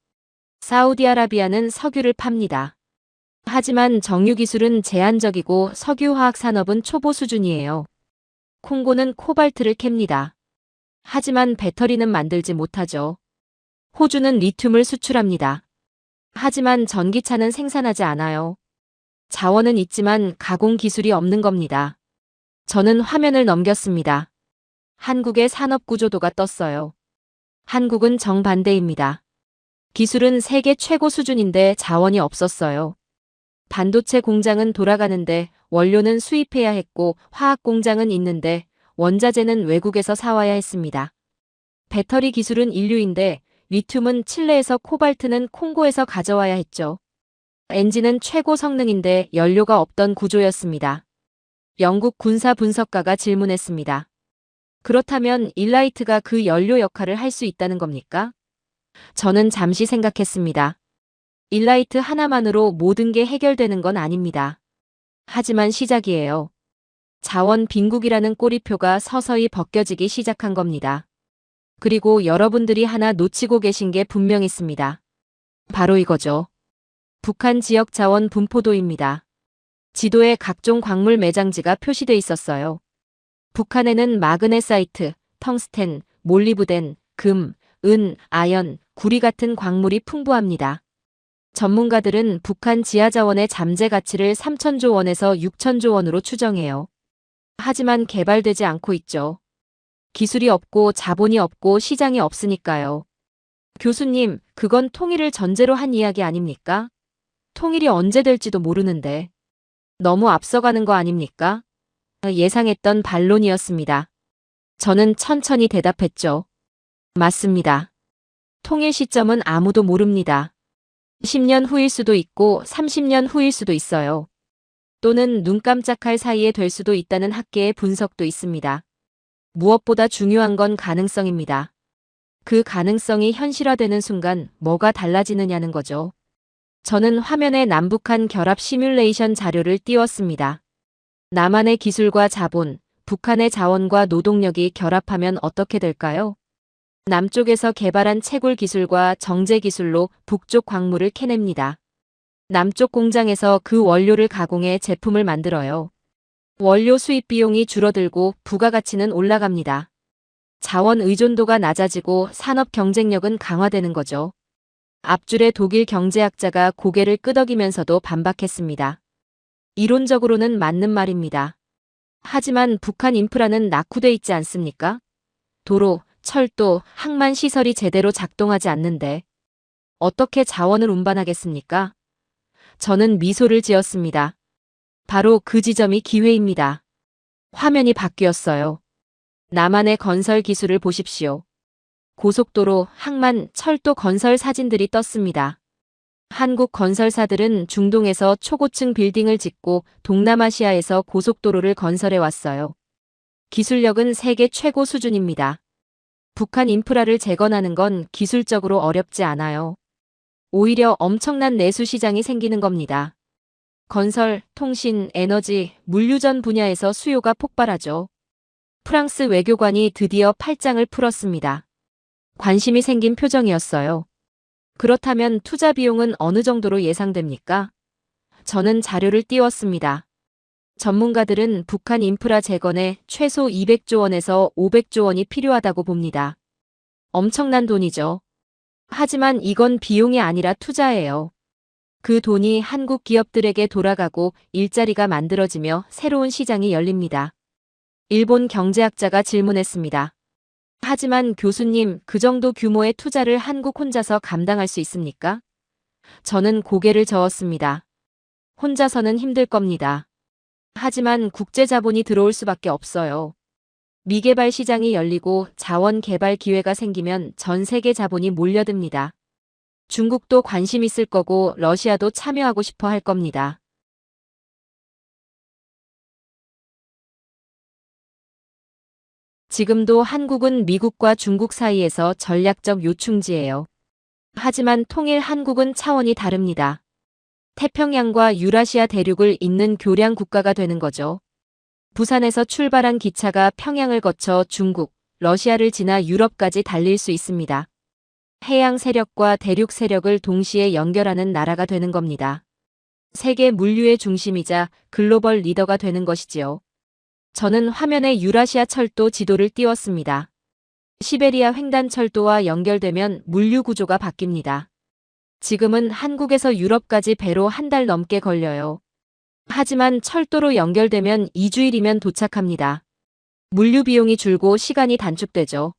사우디아라비아는 석유를 팝니다. 하지만 정유 기술은 제한적이고 석유화학 산업은 초보 수준이에요. 콩고는 코발트를 캡니다. 하지만 배터리는 만들지 못하죠. 호주는 리튬을 수출합니다. 하지만 전기차는 생산하지 않아요. 자원은 있지만 가공 기술이 없는 겁니다. 저는 화면을 넘겼습니다. 한국의 산업 구조도가 떴어요. 한국은 정반대입니다. 기술은 세계 최고 수준인데 자원이 없었어요. 반도체 공장은 돌아가는데 원료는 수입해야 했고 화학 공장은 있는데 원자재는 외국에서 사와야 했습니다. 배터리 기술은 인류인데 리튬은 칠레에서 코발트는 콩고에서 가져와야 했죠. 엔진은 최고 성능인데 연료가 없던 구조였습니다. 영국 군사 분석가가 질문했습니다. 그렇다면 일라이트가 그 연료 역할을 할 수 있다는 겁니까? 저는 잠시 생각했습니다. 일라이트 하나만으로 모든 게 해결되는 건 아닙니다. 하지만 시작이에요. 자원 빈국이라는 꼬리표가 서서히 벗겨지기 시작한 겁니다. 그리고 여러분들이 하나 놓치고 계신 게 분명 있습니다. 바로 이거죠. 북한 지역 자원 분포도입니다. 지도에 각종 광물 매장지가 표시돼 있었어요. 북한에는 마그네사이트, 텅스텐, 몰리브덴, 금, 은, 아연, 구리 같은 광물이 풍부합니다. 전문가들은 북한 지하자원의 잠재 가치를 3천조 원에서 6천조 원으로 추정해요. 하지만 개발되지 않고 있죠. 기술이 없고 자본이 없고 시장이 없으니까요. 교수님, 그건 통일을 전제로 한 이야기 아닙니까? 통일이 언제 될지도 모르는데. 너무 앞서가는 거 아닙니까? 예상했던 반론이었습니다. 저는 천천히 대답했죠. 맞습니다. 통일 시점은 아무도 모릅니다. 10년 후일 수도 있고 30년 후일 수도 있어요. 또는 눈 깜짝할 사이에 될 수도 있다는 학계의 분석도 있습니다. 무엇보다 중요한 건 가능성입니다. 그 가능성이 현실화되는 순간 뭐가 달라지느냐는 거죠. 저는 화면에 남북한 결합 시뮬레이션 자료를 띄웠습니다. 남한의 기술과 자본, 북한의 자원과 노동력이 결합하면 어떻게 될까요? 남쪽에서 개발한 채굴 기술과 정제 기술로 북쪽 광물을 캐냅니다. 남쪽 공장에서 그 원료를 가공해 제품을 만들어요. 원료 수입 비용이 줄어들고 부가가치는 올라갑니다. 자원 의존도가 낮아지고 산업 경쟁력은 강화되는 거죠. 앞줄의 독일 경제학자가 고개를 끄덕이면서도 반박했습니다. 이론적으로는 맞는 말입니다. 하지만 북한 인프라는 낙후돼 있지 않습니까? 도로, 철도, 항만 시설이 제대로 작동하지 않는데 어떻게 자원을 운반하겠습니까? 저는 미소를 지었습니다. 바로 그 지점이 기회입니다. 화면이 바뀌었어요. 남한의 건설 기술을 보십시오. 고속도로, 항만, 철도 건설 사진들이 떴습니다. 한국 건설사들은 중동에서 초고층 빌딩을 짓고 동남아시아에서 고속도로를 건설해 왔어요. 기술력은 세계 최고 수준입니다. 북한 인프라를 재건하는 건 기술적으로 어렵지 않아요. 오히려 엄청난 내수 시장이 생기는 겁니다. 건설, 통신, 에너지, 물류전 분야에서 수요가 폭발하죠. 프랑스 외교관이 드디어 팔짱을 풀었습니다. 관심이 생긴 표정이었어요. 그렇다면 투자 비용은 어느 정도로 예상됩니까? 저는 자료를 띄웠습니다. 전문가들은 북한 인프라 재건에 최소 200조 원에서 500조 원이 필요하다고 봅니다. 엄청난 돈이죠. 하지만 이건 비용이 아니라 투자예요. 그 돈이 한국 기업들에게 돌아가고 일자리가 만들어지며 새로운 시장이 열립니다. 일본 경제학자가 질문했습니다. 하지만 교수님, 그 정도 규모의 투자를 한국 혼자서 감당할 수 있습니까? 저는 고개를 저었습니다. 혼자서는 힘들 겁니다. 하지만 국제 자본이 들어올 수밖에 없어요. 미개발 시장이 열리고 자원 개발 기회가 생기면 전 세계 자본이 몰려듭니다. 중국도 관심 있을 거고 러시아도 참여하고 싶어 할 겁니다. 지금도 한국은 미국과 중국 사이에서 전략적 요충지예요. 하지만 통일 한국은 차원이 다릅니다. 태평양과 유라시아 대륙을 잇는 교량 국가가 되는 거죠. 부산에서 출발한 기차가 평양을 거쳐 중국, 러시아를 지나 유럽까지 달릴 수 있습니다. 해양 세력과 대륙 세력을 동시에 연결하는 나라가 되는 겁니다. 세계 물류의 중심이자 글로벌 리더가 되는 것이지요. 저는 화면에 유라시아 철도 지도를 띄웠습니다. 시베리아 횡단철도와 연결되면 물류 구조가 바뀝니다. 지금은 한국에서 유럽까지 배로 한 달 넘게 걸려요. 하지만 철도로 연결되면 2주일이면 도착합니다. 물류 비용이 줄고 시간이 단축되죠.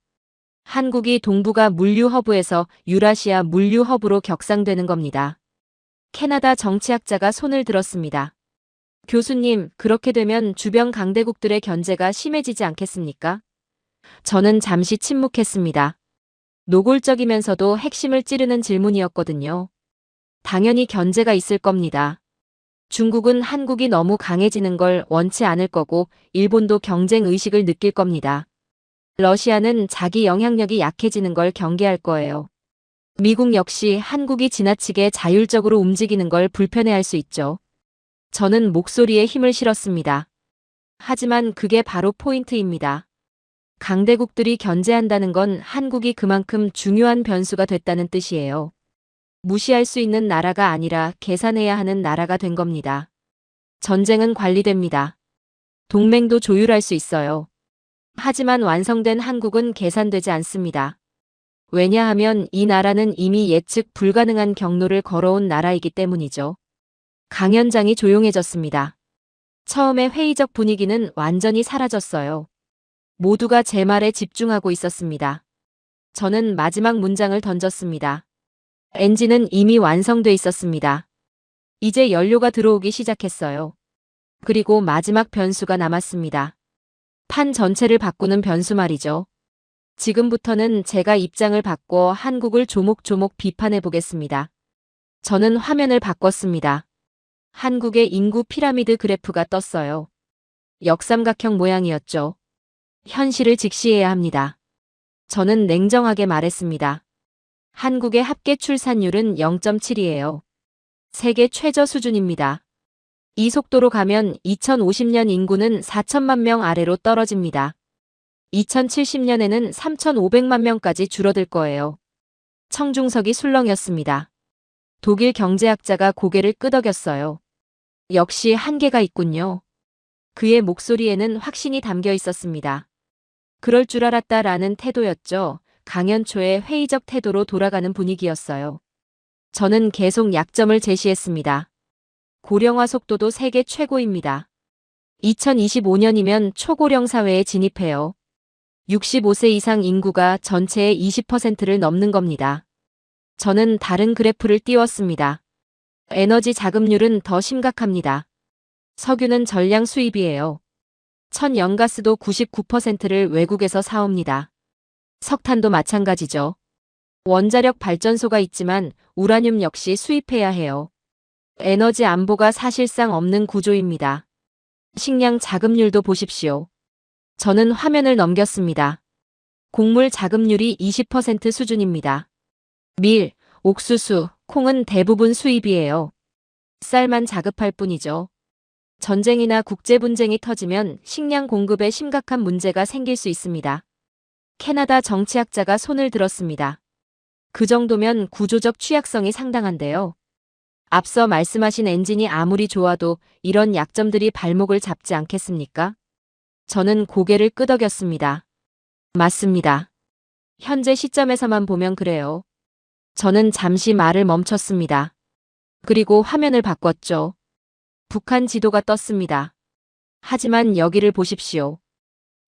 한국이 동북아 물류 허브에서 유라시아 물류 허브로 격상되는 겁니다. 캐나다 정치학자가 손을 들었습니다. 교수님, 그렇게 되면 주변 강대국들의 견제가 심해지지 않겠습니까? 저는 잠시 침묵했습니다. 노골적이면서도 핵심을 찌르는 질문이었거든요. 당연히 견제가 있을 겁니다. 중국은 한국이 너무 강해지는 걸 원치 않을 거고 일본도 경쟁 의식을 느낄 겁니다. 러시아는 자기 영향력이 약해지는 걸 경계할 거예요. 미국 역시 한국이 지나치게 자율적으로 움직이는 걸 불편해할 수 있죠. 저는 목소리에 힘을 실었습니다. 하지만 그게 바로 포인트입니다. 강대국들이 견제한다는 건 한국이 그만큼 중요한 변수가 됐다는 뜻이에요. 무시할 수 있는 나라가 아니라 계산해야 하는 나라가 된 겁니다. 전쟁은 관리됩니다. 동맹도 조율할 수 있어요. 하지만 완성된 한국은 계산되지 않습니다. 왜냐하면 이 나라는 이미 예측 불가능한 경로를 걸어온 나라이기 때문이죠. 강 현장이 조용해졌습니다. 처음에 회의적 분위기는 완전히 사라졌어요. 모두가 제 말에 집중하고 있었습니다. 저는 마지막 문장을 던졌습니다. 엔진은 이미 완성돼 있었습니다. 이제 연료가 들어오기 시작했어요. 그리고 마지막 변수가 남았습니다. 판 전체를 바꾸는 변수 말이죠. 지금부터는 제가 입장을 바꿔 한국을 조목조목 비판해 보겠습니다. 저는 화면을 바꿨습니다. 한국의 인구 피라미드 그래프가 떴어요. 역삼각형 모양이었죠. 현실을 직시해야 합니다. 저는 냉정하게 말했습니다. 한국의 합계 출산율은 0.7이에요. 세계 최저 수준입니다. 이 속도로 가면 2050년 인구는 4천만 명 아래로 떨어집니다. 2070년에는 3,500만 명까지 줄어들 거예요. 청중석이 술렁였습니다. 독일 경제학자가 고개를 끄덕였어요. 역시 한계가 있군요. 그의 목소리에는 확신이 담겨 있었습니다. 그럴 줄 알았다라는 태도였죠. 강연 초에 회의적 태도로 돌아가는 분위기였어요. 저는 계속 약점을 제시했습니다. 고령화 속도도 세계 최고입니다. 2025년이면 초고령 사회에 진입해요. 65세 이상 인구가 전체의 20%를 넘는 겁니다. 저는 다른 그래프를 띄웠습니다. 에너지 자급률은 더 심각합니다. 석유는 전량 수입이에요. 천연가스도 99%를 외국에서 사옵니다. 석탄도 마찬가지죠. 원자력 발전소가 있지만 우라늄 역시 수입해야 해요. 에너지 안보가 사실상 없는 구조입니다. 식량 자급률도 보십시오. 저는 화면을 넘겼습니다. 곡물 자급률이 20% 수준입니다. 밀, 옥수수, 콩은 대부분 수입이에요. 쌀만 자급할 뿐이죠. 전쟁이나 국제 분쟁이 터지면 식량 공급에 심각한 문제가 생길 수 있습니다. 캐나다 정치학자가 손을 들었습니다. 그 정도면 구조적 취약성이 상당한데요. 앞서 말씀하신 엔진이 아무리 좋아도 이런 약점들이 발목을 잡지 않겠습니까? 저는 고개를 끄덕였습니다. 맞습니다. 현재 시점에서만 보면 그래요. 저는 잠시 말을 멈췄습니다. 그리고 화면을 바꿨죠. 북한 지도가 떴습니다. 하지만 여기를 보십시오.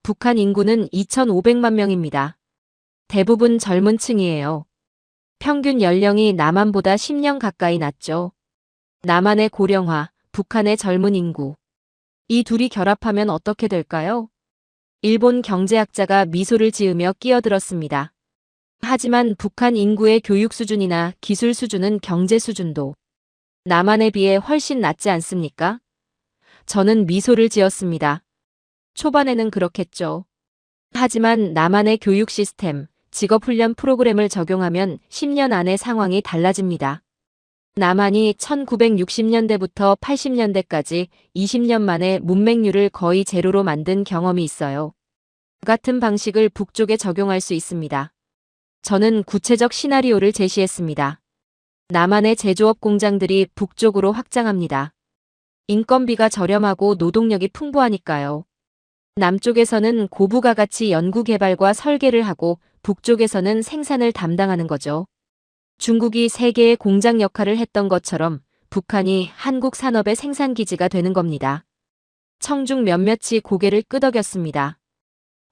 북한 인구는 2,500만 명입니다. 대부분 젊은 층이에요. 평균 연령이 남한보다 10년 가까이 낮죠. 남한의 고령화, 북한의 젊은 인구. 이 둘이 결합하면 어떻게 될까요? 일본 경제학자가 미소를 지으며 끼어들었습니다. 하지만 북한 인구의 교육 수준이나 기술 수준은 경제 수준도 남한에 비해 훨씬 낮지 않습니까? 저는 미소를 지었습니다. 초반에는 그렇겠죠. 하지만 남한의 교육 시스템, 직업훈련 프로그램을 적용하면 10년 안에 상황이 달라집니다. 남한이 1960년대부터 80년대까지 20년 만에 문맹률을 거의 제로로 만든 경험이 있어요. 같은 방식을 북쪽에 적용할 수 있습니다. 저는 구체적 시나리오를 제시했습니다. 남한의 제조업 공장들이 북쪽으로 확장합니다. 인건비가 저렴하고 노동력이 풍부하니까요. 남쪽에서는 고부가가치 연구개발과 설계를 하고 북쪽에서는 생산을 담당하는 거죠. 중국이 세계의 공장 역할을 했던 것처럼 북한이 한국 산업의 생산기지가 되는 겁니다. 청중 몇몇이 고개를 끄덕였습니다.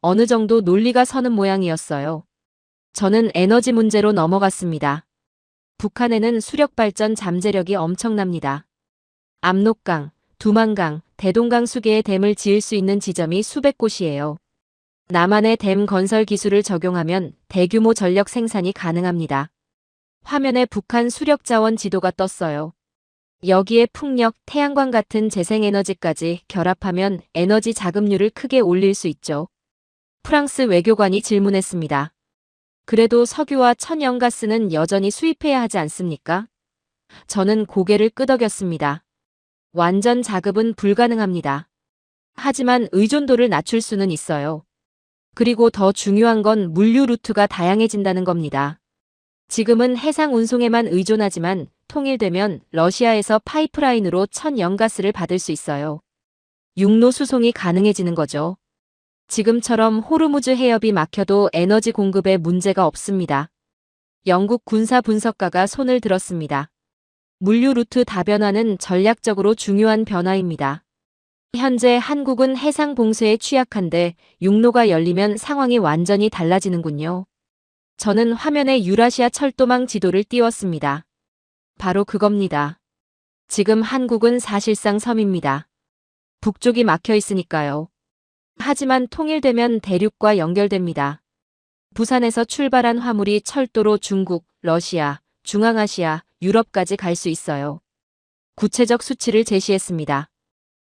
어느 정도 논리가 서는 모양이었어요. 저는 에너지 문제로 넘어갔습니다. 북한에는 수력발전 잠재력이 엄청납니다. 압록강, 두만강, 대동강 수계에 댐을 지을 수 있는 지점이 수백 곳이에요. 남한의 댐 건설 기술을 적용하면 대규모 전력 생산이 가능합니다. 화면에 북한 수력자원 지도가 떴어요. 여기에 풍력, 태양광 같은 재생에너지까지 결합하면 에너지 자급률을 크게 올릴 수 있죠. 프랑스 외교관이 질문했습니다. 그래도 석유와 천연가스는 여전히 수입해야 하지 않습니까? 저는 고개를 끄덕였습니다. 완전 자급은 불가능합니다. 하지만 의존도를 낮출 수는 있어요. 그리고 더 중요한 건 물류 루트가 다양해진다는 겁니다. 지금은 해상 운송에만 의존하지만 통일되면 러시아에서 파이프라인으로 천연가스를 받을 수 있어요. 육로 수송이 가능해지는 거죠. 지금처럼 호르무즈 해협이 막혀도 에너지 공급에 문제가 없습니다. 영국 군사 분석가가 손을 들었습니다. 물류 루트 다변화는 전략적으로 중요한 변화입니다. 현재 한국은 해상 봉쇄에 취약한데 육로가 열리면 상황이 완전히 달라지는군요. 저는 화면에 유라시아 철도망 지도를 띄웠습니다. 바로 그겁니다. 지금 한국은 사실상 섬입니다. 북쪽이 막혀 있으니까요. 하지만 통일되면 대륙과 연결됩니다. 부산에서 출발한 화물이 철도로 중국, 러시아, 중앙아시아, 유럽까지 갈 수 있어요. 구체적 수치를 제시했습니다.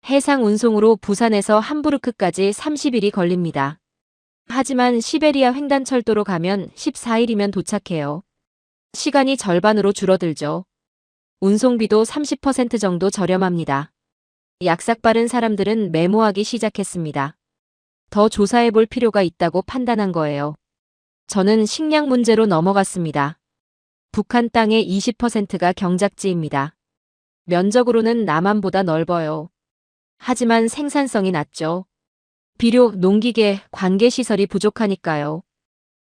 해상 운송으로 부산에서 함부르크까지 30일이 걸립니다. 하지만 시베리아 횡단철도로 가면 14일이면 도착해요. 시간이 절반으로 줄어들죠. 운송비도 30% 정도 저렴합니다. 약삭 빠른 사람들은 메모하기 시작했습니다. 더 조사해 볼 필요가 있다고 판단한 거예요. 저는 식량 문제로 넘어갔습니다. 북한 땅의 20%가 경작지입니다. 면적으로는 남한보다 넓어요. 하지만 생산성이 낮죠. 비료, 농기계, 관계시설이 부족하니까요.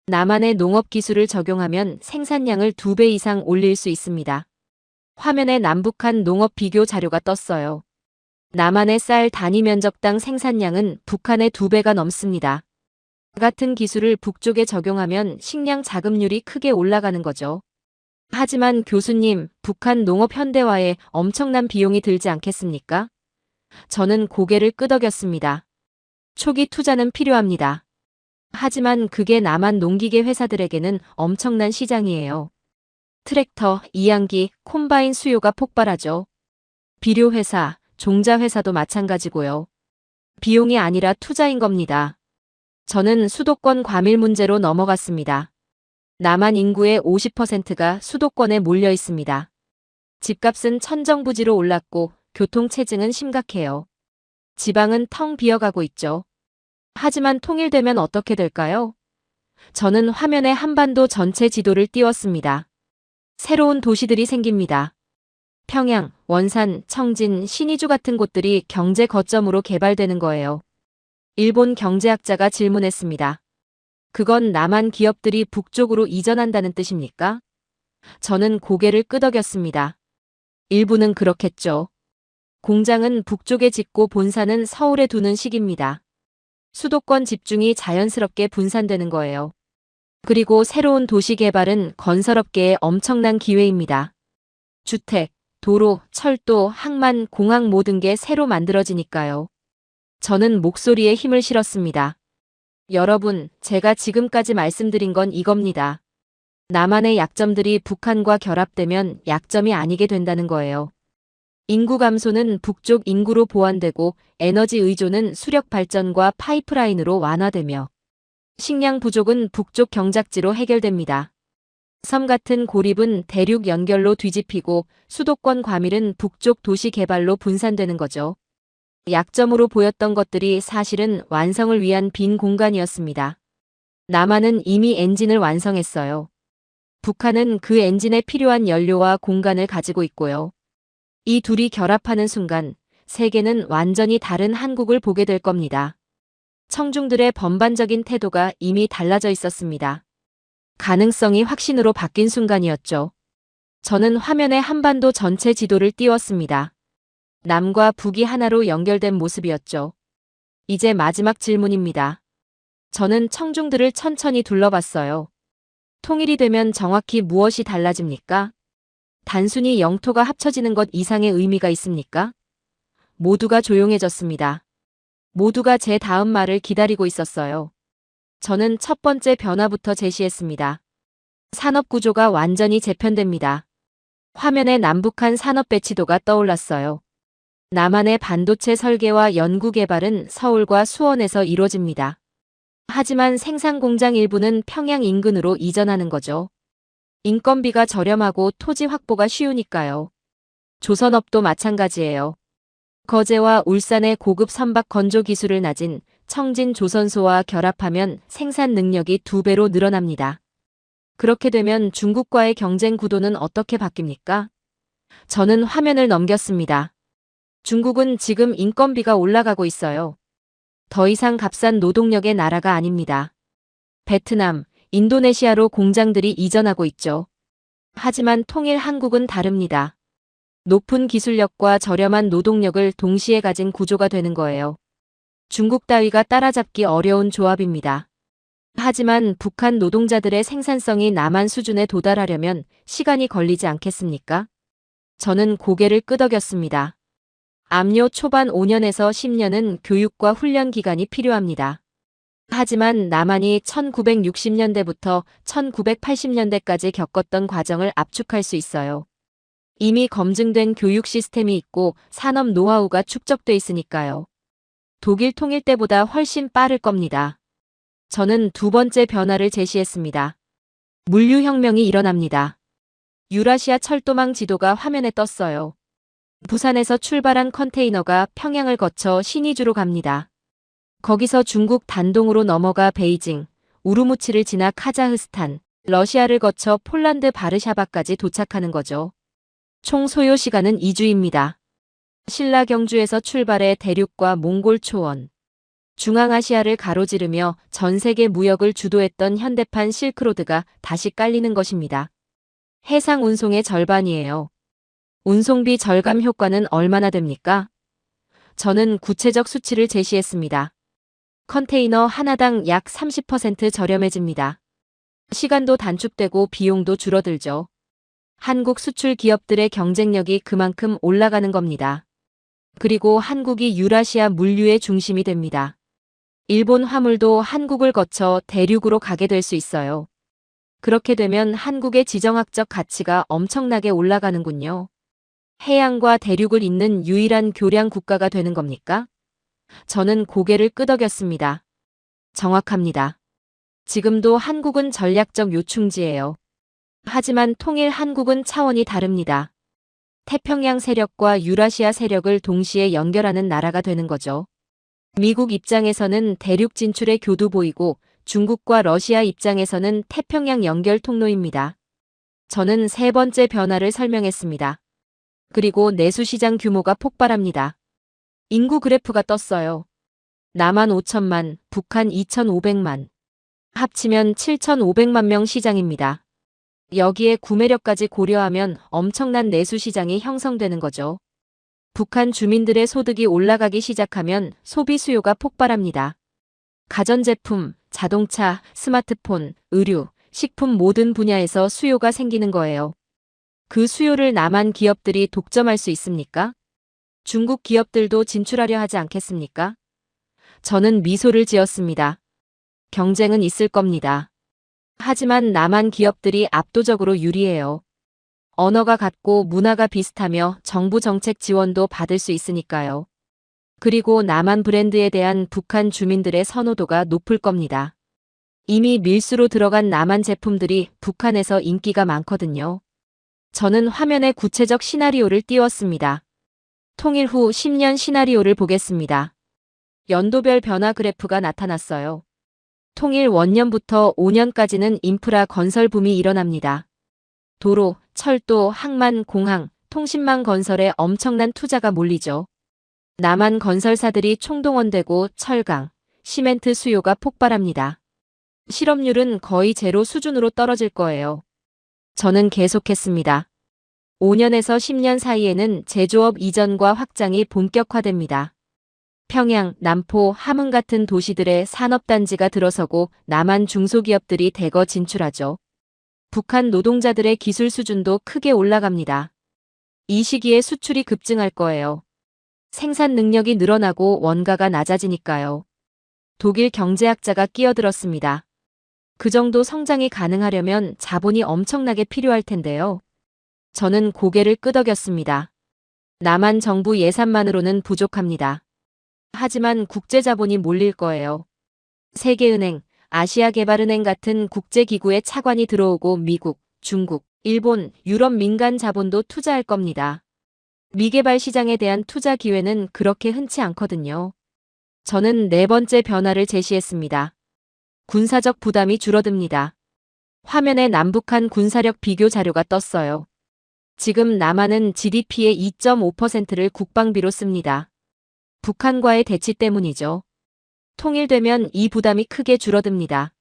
남한의 농업 기술을 적용하면 생산량을 2배 이상 올릴 수 있습니다. 화면에 남북한 농업 비교 자료가 떴어요. 남한의 쌀 단위 면적당 생산량은 북한의 2배가 넘습니다. 같은 기술을 북쪽에 적용하면 식량 자급률이 크게 올라가는 거죠. 하지만 교수님, 북한 농업 현대화에 엄청난 비용이 들지 않겠습니까? 저는 고개를 끄덕였습니다. 초기 투자는 필요합니다. 하지만 그게 남한 농기계 회사들에게는 엄청난 시장이에요. 트랙터, 이양기, 콤바인 수요가 폭발하죠. 비료 회사, 종자 회사도 마찬가지고요. 비용이 아니라 투자인 겁니다. 저는 수도권 과밀 문제로 넘어갔습니다. 남한 인구의 50%가 수도권에 몰려 있습니다. 집값은 천정부지로 올랐고 교통체증은 심각해요. 지방은 텅 비어가고 있죠. 하지만 통일되면 어떻게 될까요? 저는 화면에 한반도 전체 지도를 띄웠습니다. 새로운 도시들이 생깁니다. 평양, 원산, 청진, 신의주 같은 곳들이 경제 거점으로 개발되는 거예요. 일본 경제학자가 질문했습니다. 그건 남한 기업들이 북쪽으로 이전한다는 뜻입니까? 저는 고개를 끄덕였습니다. 일부는 그렇겠죠. 공장은 북쪽에 짓고 본사는 서울에 두는 식입니다. 수도권 집중이 자연스럽게 분산되는 거예요. 그리고 새로운 도시 개발은 건설업계의 엄청난 기회입니다. 주택, 도로, 철도, 항만, 공항 모든 게 새로 만들어지니까요. 저는 목소리에 힘을 실었습니다. 여러분, 제가 지금까지 말씀드린 건 이겁니다. 남한의 약점들이 북한과 결합되면 약점이 아니게 된다는 거예요. 인구 감소는 북쪽 인구로 보완되고 에너지 의존은 수력 발전과 파이프라인으로 완화되며 식량 부족은 북쪽 경작지로 해결됩니다. 섬 같은 고립은 대륙 연결로 뒤집히고 수도권 과밀은 북쪽 도시 개발로 분산되는 거죠. 약점으로 보였던 것들이 사실은 완성을 위한 빈 공간이었습니다. 남한은 이미 엔진을 완성했어요. 북한은 그 엔진에 필요한 연료와 공간을 가지고 있고요. 이 둘이 결합하는 순간 세계는 완전히 다른 한국을 보게 될 겁니다. 청중들의 전반적인 태도가 이미 달라져 있었습니다. 가능성이 확신으로 바뀐 순간이었죠. 저는 화면에 한반도 전체 지도를 띄웠습니다. 남과 북이 하나로 연결된 모습이었죠. 이제 마지막 질문입니다. 저는 청중들을 천천히 둘러봤어요. 통일이 되면 정확히 무엇이 달라집니까? 단순히 영토가 합쳐지는 것 이상의 의미가 있습니까? 모두가 조용해졌습니다. 모두가 제 다음 말을 기다리고 있었어요. 저는 첫 번째 변화부터 제시했습니다. 산업 구조가 완전히 재편됩니다. 화면에 남북한 산업 배치도가 떠올랐어요. 남한의 반도체 설계와 연구 개발은 서울과 수원에서 이루어집니다. 하지만 생산 공장 일부는 평양 인근으로 이전하는 거죠. 인건비가 저렴하고 토지 확보가 쉬우니까요. 조선업도 마찬가지예요. 거제와 울산의 고급 선박 건조 기술을 가진 청진 조선소와 결합하면 생산 능력이 2배로 늘어납니다. 그렇게 되면 중국과의 경쟁 구도는 어떻게 바뀝니까? 저는 화면을 넘겼습니다. 중국은 지금 인건비가 올라가고 있어요. 더 이상 값싼 노동력의 나라가 아닙니다. 베트남, 인도네시아로 공장들이 이전하고 있죠. 하지만 통일 한국은 다릅니다. 높은 기술력과 저렴한 노동력을 동시에 가진 구조가 되는 거예요. 중국 따위가 따라잡기 어려운 조합입니다. 하지만 북한 노동자들의 생산성이 남한 수준에 도달하려면 시간이 걸리지 않겠습니까? 저는 고개를 끄덕였습니다. 압류 초반 5년에서 10년은 교육과 훈련 기간이 필요합니다. 하지만 남한이 1960년대부터 1980년대까지 겪었던 과정을 압축할 수 있어요. 이미 검증된 교육 시스템이 있고 산업 노하우가 축적돼 있으니까요. 독일 통일 때보다 훨씬 빠를 겁니다. 저는 두 번째 변화를 제시했습니다. 물류혁명이 일어납니다. 유라시아 철도망 지도가 화면에 떴어요. 부산에서 출발한 컨테이너가 평양을 거쳐 신의주로 갑니다. 거기서 중국 단동으로 넘어가 베이징, 우르무치를 지나 카자흐스탄, 러시아를 거쳐 폴란드 바르샤바까지 도착하는 거죠. 총 소요 시간은 2주입니다. 신라 경주에서 출발해 대륙과 몽골 초원, 중앙아시아를 가로지르며 전 세계 무역을 주도했던 현대판 실크로드가 다시 깔리는 것입니다. 해상 운송의 절반이에요. 운송비 절감 효과는 얼마나 됩니까? 저는 구체적 수치를 제시했습니다. 컨테이너 하나당 약 30% 저렴해집니다. 시간도 단축되고 비용도 줄어들죠. 한국 수출 기업들의 경쟁력이 그만큼 올라가는 겁니다. 그리고 한국이 유라시아 물류의 중심이 됩니다. 일본 화물도 한국을 거쳐 대륙으로 가게 될 수 있어요. 그렇게 되면 한국의 지정학적 가치가 엄청나게 올라가는군요. 해양과 대륙을 잇는 유일한 교량 국가가 되는 겁니까? 저는 고개를 끄덕였습니다. 정확합니다. 지금도 한국은 전략적 요충지예요. 하지만 통일 한국은 차원이 다릅니다. 태평양 세력과 유라시아 세력을 동시에 연결하는 나라가 되는 거죠. 미국 입장에서는 대륙 진출의 교두 보이고 중국과 러시아 입장에서는 태평양 연결 통로입니다. 저는 세 번째 변화를 설명했습니다. 그리고 내수시장 규모가 폭발합니다. 인구 그래프가 떴어요. 남한 5천만, 북한 2,500만. 합치면 7,500만 명 시장입니다. 여기에 구매력까지 고려하면 엄청난 내수시장이 형성되는 거죠. 북한 주민들의 소득이 올라가기 시작하면 소비 수요가 폭발합니다. 가전제품, 자동차, 스마트폰, 의류, 식품 모든 분야에서 수요가 생기는 거예요. 그 수요를 남한 기업들이 독점할 수 있습니까? 중국 기업들도 진출하려 하지 않겠습니까? 저는 미소를 지었습니다. 경쟁은 있을 겁니다. 하지만 남한 기업들이 압도적으로 유리해요. 언어가 같고 문화가 비슷하며 정부 정책 지원도 받을 수 있으니까요. 그리고 남한 브랜드에 대한 북한 주민들의 선호도가 높을 겁니다. 이미 밀수로 들어간 남한 제품들이 북한에서 인기가 많거든요. 저는 화면에 구체적 시나리오를 띄웠습니다. 통일 후 10년 시나리오를 보겠습니다. 연도별 변화 그래프가 나타났어요. 통일 원년부터 5년까지는 인프라 건설 붐이 일어납니다. 도로, 철도, 항만, 공항, 통신망 건설에 엄청난 투자가 몰리죠. 남한 건설사들이 총동원되고 철강, 시멘트 수요가 폭발합니다. 실업률은 거의 제로 수준으로 떨어질 거예요. 저는 계속했습니다. 5년에서 10년 사이에는 제조업 이전과 확장이 본격화됩니다. 평양, 남포, 함흥 같은 도시들의 산업단지가 들어서고 남한 중소기업들이 대거 진출하죠. 북한 노동자들의 기술 수준도 크게 올라갑니다. 이 시기에 수출이 급증할 거예요. 생산 능력이 늘어나고 원가가 낮아지니까요. 독일 경제학자가 끼어들었습니다. 그 정도 성장이 가능하려면 자본이 엄청나게 필요할 텐데요. 저는 고개를 끄덕였습니다. 남한 정부 예산만으로는 부족합니다. 하지만 국제자본이 몰릴 거예요. 세계은행, 아시아개발은행 같은 국제기구의 차관이 들어오고 미국, 중국, 일본, 유럽 민간 자본도 투자할 겁니다. 미개발 시장에 대한 투자 기회는 그렇게 흔치 않거든요. 저는 네 번째 변화를 제시했습니다. 군사적 부담이 줄어듭니다. 화면에 남북한 군사력 비교 자료가 떴어요. 지금 남한은 GDP의 2.5%를 국방비로 씁니다. 북한과의 대치 때문이죠. 통일되면 이 부담이 크게 줄어듭니다.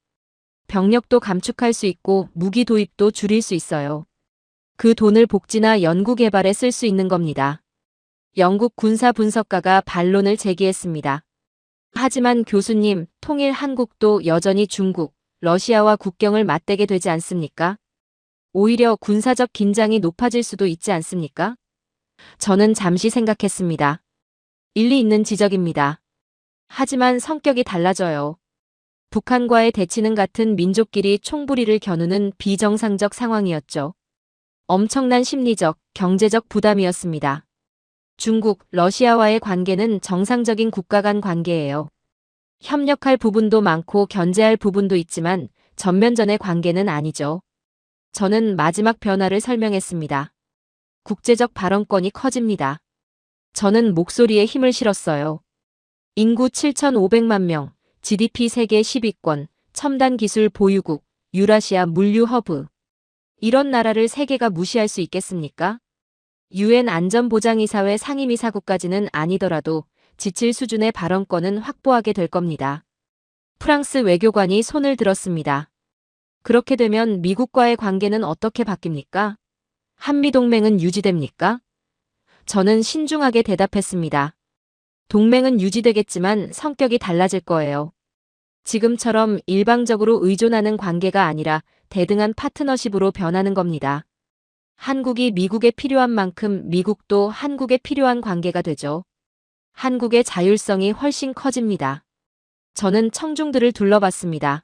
병력도 감축할 수 있고 무기 도입도 줄일 수 있어요. 그 돈을 복지나 연구개발에 쓸 수 있는 겁니다. 영국 군사 분석가가 반론을 제기했습니다. 하지만 교수님, 통일 한국도 여전히 중국, 러시아와 국경을 맞대게 되지 않습니까? 오히려 군사적 긴장이 높아질 수도 있지 않습니까? 저는 잠시 생각했습니다. 일리 있는 지적입니다. 하지만 성격이 달라져요. 북한과의 대치는 같은 민족끼리 총부리를 겨누는 비정상적 상황이었죠. 엄청난 심리적, 경제적 부담이었습니다. 중국, 러시아와의 관계는 정상적인 국가 간 관계예요. 협력할 부분도 많고 견제할 부분도 있지만 전면전의 관계는 아니죠. 저는 마지막 변화를 설명했습니다. 국제적 발언권이 커집니다. 저는 목소리에 힘을 실었어요. 인구 7,500만 명, GDP 세계 10위권, 첨단 기술 보유국, 유라시아 물류 허브. 이런 나라를 세계가 무시할 수 있겠습니까? UN 안전보장이사회 상임이사국까지는 아니더라도 지칠 수준의 발언권은 확보하게 될 겁니다. 프랑스 외교관이 손을 들었습니다. 그렇게 되면 미국과의 관계는 어떻게 바뀝니까? 한미동맹은 유지됩니까? 저는 신중하게 대답했습니다. 동맹은 유지되겠지만 성격이 달라질 거예요. 지금처럼 일방적으로 의존하는 관계가 아니라 대등한 파트너십으로 변하는 겁니다. 한국이 미국에 필요한 만큼 미국도 한국에 필요한 관계가 되죠. 한국의 자율성이 훨씬 커집니다. 저는 청중들을 둘러봤습니다.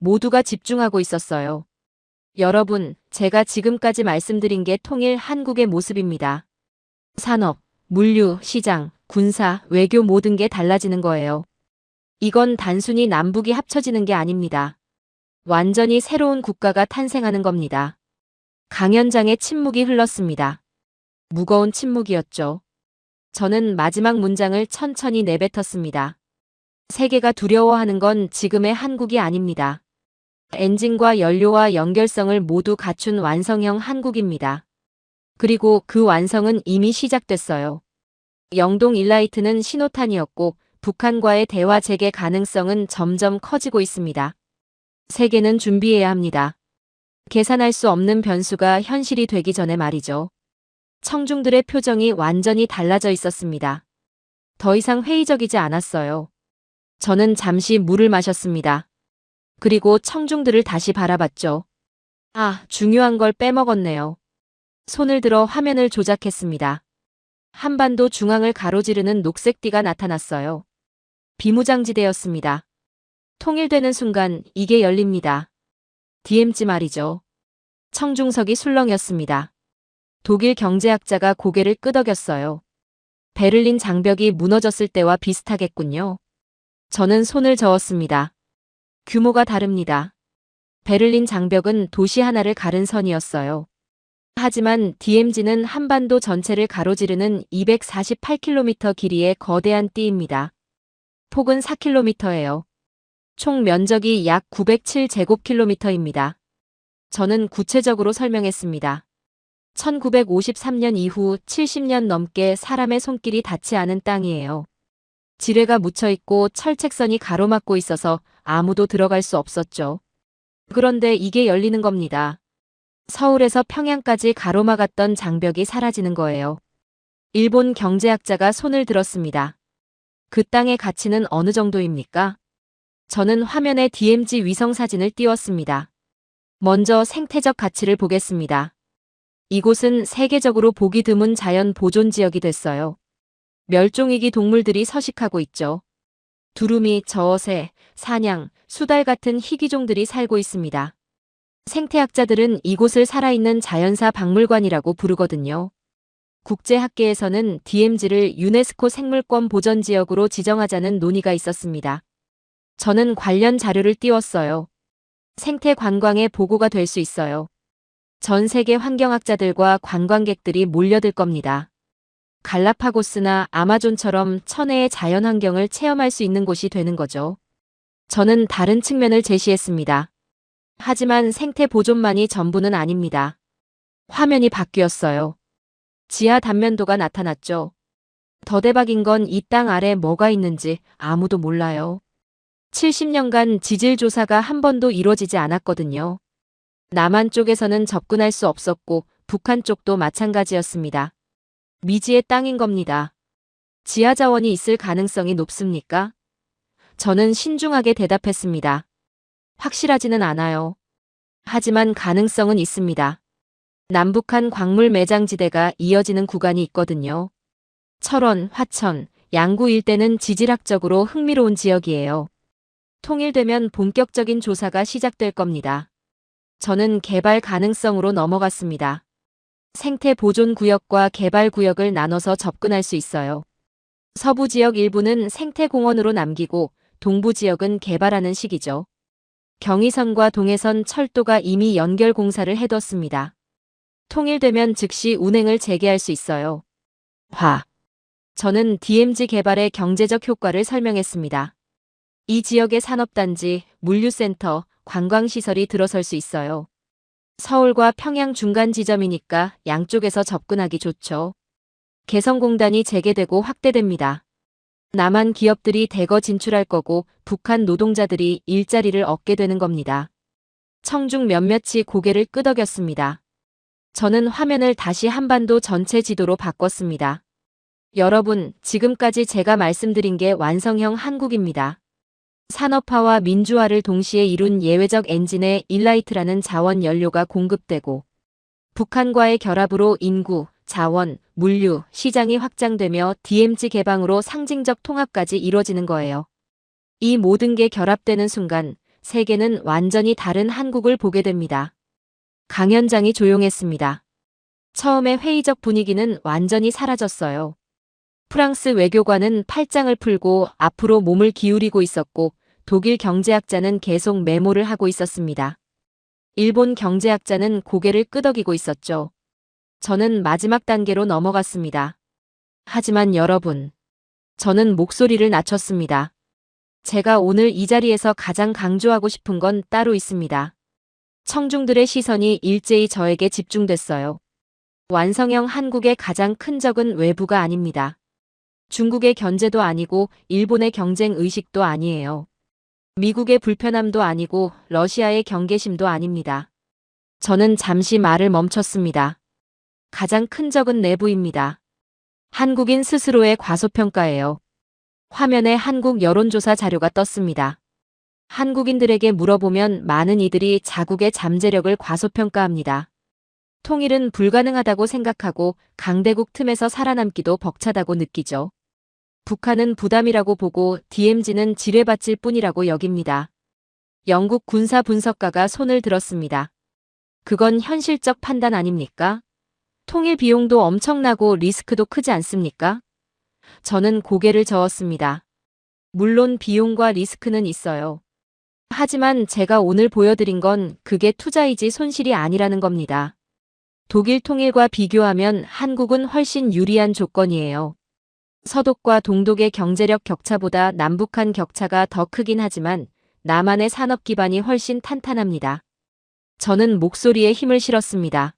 모두가 집중하고 있었어요. 여러분, 제가 지금까지 말씀드린 게 통일 한국의 모습입니다. 산업, 물류, 시장, 군사, 외교 모든 게 달라지는 거예요. 이건 단순히 남북이 합쳐지는 게 아닙니다. 완전히 새로운 국가가 탄생하는 겁니다. 강연장에 침묵이 흘렀습니다. 무거운 침묵이었죠. 저는 마지막 문장을 천천히 내뱉었습니다. 세계가 두려워하는 건 지금의 한국이 아닙니다. 엔진과 연료와 연결성을 모두 갖춘 완성형 한국입니다. 그리고 그 완성은 이미 시작됐어요. 영동 일라이트는 신호탄이었고 북한과의 대화 재개 가능성은 점점 커지고 있습니다. 세계는 준비해야 합니다. 계산할 수 없는 변수가 현실이 되기 전에 말이죠. 청중들의 표정이 완전히 달라져 있었습니다. 더 이상 회의적이지 않았어요. 저는 잠시 물을 마셨습니다. 그리고 청중들을 다시 바라봤죠. 아, 중요한 걸 빼먹었네요. 손을 들어 화면을 조작했습니다. 한반도 중앙을 가로지르는 녹색띠가 나타났어요. 비무장지대였습니다. 통일되는 순간 이게 열립니다. DMZ 말이죠. 청중석이 술렁였습니다. 독일 경제학자가 고개를 끄덕였어요. 베를린 장벽이 무너졌을 때와 비슷하겠군요. 저는 손을 저었습니다. 규모가 다릅니다. 베를린 장벽은 도시 하나를 가른 선이었어요. 하지만 DMZ는 한반도 전체를 가로지르는 248km 길이의 거대한 띠입니다. 폭은 4km예요. 총 면적이 약 907제곱킬로미터입니다. 저는 구체적으로 설명했습니다. 1953년 이후 70년 넘게 사람의 손길이 닿지 않은 땅이에요. 지뢰가 묻혀있고 철책선이 가로막고 있어서 아무도 들어갈 수 없었죠. 그런데 이게 열리는 겁니다. 서울에서 평양까지 가로막았던 장벽이 사라지는 거예요. 일본 경제학자가 손을 들었습니다. 그 땅의 가치는 어느 정도입니까? 저는 화면에 DMZ 위성 사진을 띄웠습니다. 먼저 생태적 가치를 보겠습니다. 이곳은 세계적으로 보기 드문 자연 보존 지역이 됐어요. 멸종위기 동물들이 서식하고 있죠. 두루미, 저어새, 사냥, 수달 같은 희귀종들이 살고 있습니다. 생태학자들은 이곳을 살아있는 자연사 박물관이라고 부르거든요. 국제학계에서는 DMZ를 유네스코 생물권 보전 지역으로 지정하자는 논의가 있었습니다. 저는 관련 자료를 띄웠어요. 생태 관광의 보고가 될 수 있어요. 전 세계 환경학자들과 관광객들이 몰려들 겁니다. 갈라파고스나 아마존처럼 천혜의 자연환경을 체험할 수 있는 곳이 되는 거죠. 저는 다른 측면을 제시했습니다. 하지만 생태 보존만이 전부는 아닙니다. 화면이 바뀌었어요. 지하 단면도가 나타났죠. 더 대박인 건 이 땅 아래 뭐가 있는지 아무도 몰라요. 70년간 지질 조사가 한 번도 이루어지지 않았거든요. 남한 쪽에서는 접근할 수 없었고 북한 쪽도 마찬가지였습니다. 미지의 땅인 겁니다. 지하 자원이 있을 가능성이 높습니까? 저는 신중하게 대답했습니다. 확실하지는 않아요. 하지만 가능성은 있습니다. 남북한 광물 매장지대가 이어지는 구간이 있거든요. 철원, 화천, 양구 일대는 지질학적으로 흥미로운 지역이에요. 통일되면 본격적인 조사가 시작될 겁니다. 저는 개발 가능성으로 넘어갔습니다. 생태 보존 구역과 개발 구역을 나눠서 접근할 수 있어요. 서부 지역 일부는 생태공원으로 남기고 동부 지역은 개발하는 시기죠. 경의선과 동해선 철도가 이미 연결 공사를 해뒀습니다. 통일되면 즉시 운행을 재개할 수 있어요. 저는 DMZ 개발의 경제적 효과를 설명했습니다. 이 지역의 산업단지, 물류센터, 관광시설이 들어설 수 있어요. 서울과 평양 중간 지점이니까 양쪽에서 접근하기 좋죠. 개성공단이 재개되고 확대됩니다. 남한 기업들이 대거 진출할 거고 북한 노동자들이 일자리를 얻게 되는 겁니다. 청중 몇몇이 고개를 끄덕였습니다. 저는 화면을 다시 한반도 전체 지도로 바꿨습니다. 여러분, 지금까지 제가 말씀드린 게 완성형 한국입니다. 산업화와 민주화를 동시에 이룬 예외적 엔진에 일라이트라는 자원 연료가 공급되고 북한과의 결합으로 인구, 자원, 물류, 시장이 확장되며 DMZ 개방으로 상징적 통합까지 이뤄지는 거예요. 이 모든 게 결합되는 순간 세계는 완전히 다른 한국을 보게 됩니다. 강연장이 조용했습니다. 처음에 회의적 분위기는 완전히 사라졌어요. 프랑스 외교관은 팔짱을 풀고 앞으로 몸을 기울이고 있었고 독일 경제학자는 계속 메모를 하고 있었습니다. 일본 경제학자는 고개를 끄덕이고 있었죠. 저는 마지막 단계로 넘어갔습니다. 하지만 여러분, 저는 목소리를 낮췄습니다. 제가 오늘 이 자리에서 가장 강조하고 싶은 건 따로 있습니다. 청중들의 시선이 일제히 저에게 집중됐어요. 완성형 한국의 가장 큰 적은 외부가 아닙니다. 중국의 견제도 아니고 일본의 경쟁 의식도 아니에요. 미국의 불편함도 아니고 러시아의 경계심도 아닙니다. 저는 잠시 말을 멈췄습니다. 가장 큰 적은 내부입니다. 한국인 스스로의 과소평가예요. 화면에 한국 여론조사 자료가 떴습니다. 한국인들에게 물어보면 많은 이들이 자국의 잠재력을 과소평가합니다. 통일은 불가능하다고 생각하고 강대국 틈에서 살아남기도 벅차다고 느끼죠. 북한은 부담이라고 보고 DMZ는 지뢰밭일 뿐이라고 여깁니다. 영국 군사 분석가가 손을 들었습니다. 그건 현실적 판단 아닙니까? 통일 비용도 엄청나고 리스크도 크지 않습니까? 저는 고개를 저었습니다. 물론 비용과 리스크는 있어요. 하지만 제가 오늘 보여드린 건 그게 투자이지 손실이 아니라는 겁니다. 독일 통일과 비교하면 한국은 훨씬 유리한 조건이에요. 서독과 동독의 경제력 격차보다 남북한 격차가 더 크긴 하지만 남한의 산업 기반이 훨씬 탄탄합니다. 저는 목소리에 힘을 실었습니다.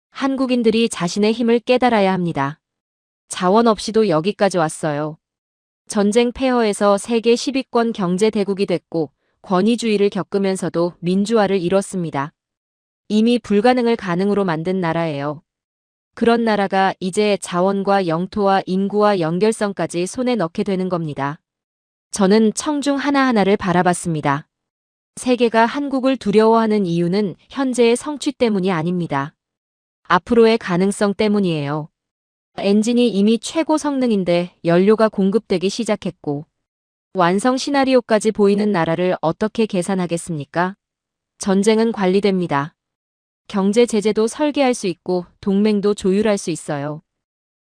한국인들이 자신의 힘을 깨달아야 합니다. 자원 없이도 여기까지 왔어요. 전쟁 폐허에서 세계 10위권 경제 대국이 됐고 권위주의를 겪으면서도 민주화를 이뤘습니다. 이미 불가능을 가능으로 만든 나라예요. 그런 나라가 이제 자원과 영토와 인구와 연결성까지 손에 넣게 되는 겁니다. 저는 청중 하나하나를 바라봤습니다. 세계가 한국을 두려워하는 이유는 현재의 성취 때문이 아닙니다. 앞으로의 가능성 때문이에요. 엔진이 이미 최고 성능인데 연료가 공급되기 시작했고, 완성 시나리오까지 보이는 나라를 어떻게 계산하겠습니까? 전쟁은 관리됩니다. 경제 제재도 설계할 수 있고 동맹도 조율할 수 있어요.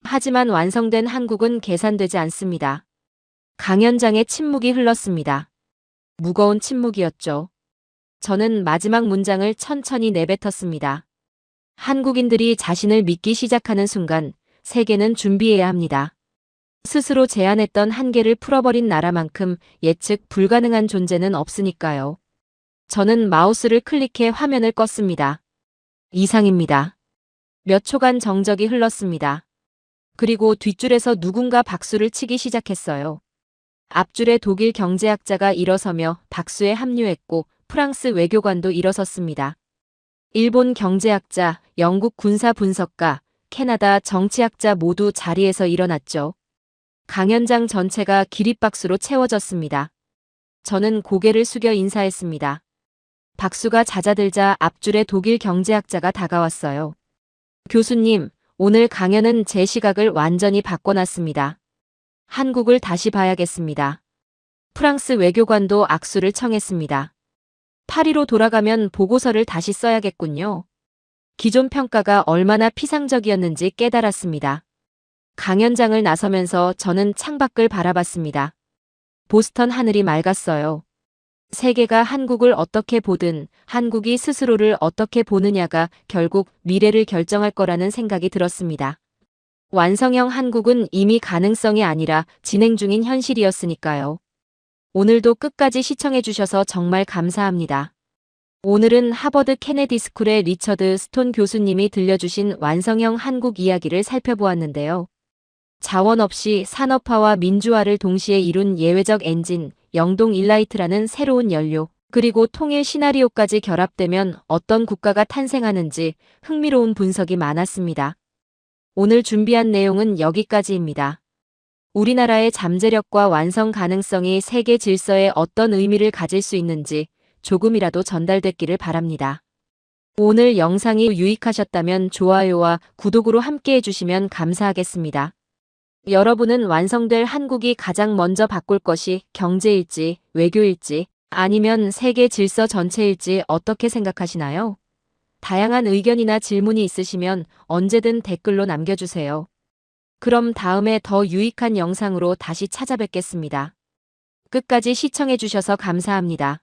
하지만 완성된 한국은 계산되지 않습니다. 강연장의 침묵이 흘렀습니다. 무거운 침묵이었죠. 저는 마지막 문장을 천천히 내뱉었습니다. 한국인들이 자신을 믿기 시작하는 순간 세계는 준비해야 합니다. 스스로 제안했던 한계를 풀어버린 나라만큼 예측 불가능한 존재는 없으니까요. 저는 마우스를 클릭해 화면을 껐습니다. 이상입니다. 몇 초간 정적이 흘렀습니다. 그리고 뒷줄에서 누군가 박수를 치기 시작했어요. 앞줄에 독일 경제학자가 일어서며 박수에 합류했고 프랑스 외교관도 일어섰습니다. 일본 경제학자, 영국 군사 분석가, 캐나다 정치학자 모두 자리에서 일어났죠. 강연장 전체가 기립박수로 채워졌습니다. 저는 고개를 숙여 인사했습니다. 박수가 잦아들자 앞줄에 독일 경제학자가 다가왔어요. 교수님, 오늘 강연은 제 시각을 완전히 바꿔놨습니다. 한국을 다시 봐야겠습니다. 프랑스 외교관도 악수를 청했습니다. 파리로 돌아가면 보고서를 다시 써야겠군요. 기존 평가가 얼마나 피상적이었는지 깨달았습니다. 강연장을 나서면서 저는 창밖을 바라봤습니다. 보스턴 하늘이 맑았어요. 세계가 한국을 어떻게 보든 한국이 스스로를 어떻게 보느냐가 결국 미래를 결정할 거라는 생각이 들었습니다. 완성형 한국은 이미 가능성이 아니라 진행 중인 현실이었으니까요. 오늘도 끝까지 시청해주셔서 정말 감사합니다. 오늘은 하버드 케네디 스쿨의 리처드 스톤 교수님이 들려주신 완성형 한국 이야기를 살펴보았는데요. 자원 없이 산업화와 민주화를 동시에 이룬 예외적 엔진, 영동 일라이트라는 새로운 연료, 그리고 통일 시나리오까지 결합되면 어떤 국가가 탄생하는지 흥미로운 분석이 많았습니다. 오늘 준비한 내용은 여기까지입니다. 우리나라의 잠재력과 완성 가능성이 세계 질서에 어떤 의미를 가질 수 있는지 조금이라도 전달됐기를 바랍니다. 오늘 영상이 유익하셨다면 좋아요와 구독으로 함께 해주시면 감사하겠습니다. 여러분은 완성될 한국이 가장 먼저 바꿀 것이 경제일지, 외교일지, 아니면 세계 질서 전체일지 어떻게 생각하시나요? 다양한 의견이나 질문이 있으시면 언제든 댓글로 남겨주세요. 그럼 다음에 더 유익한 영상으로 다시 찾아뵙겠습니다. 끝까지 시청해주셔서 감사합니다.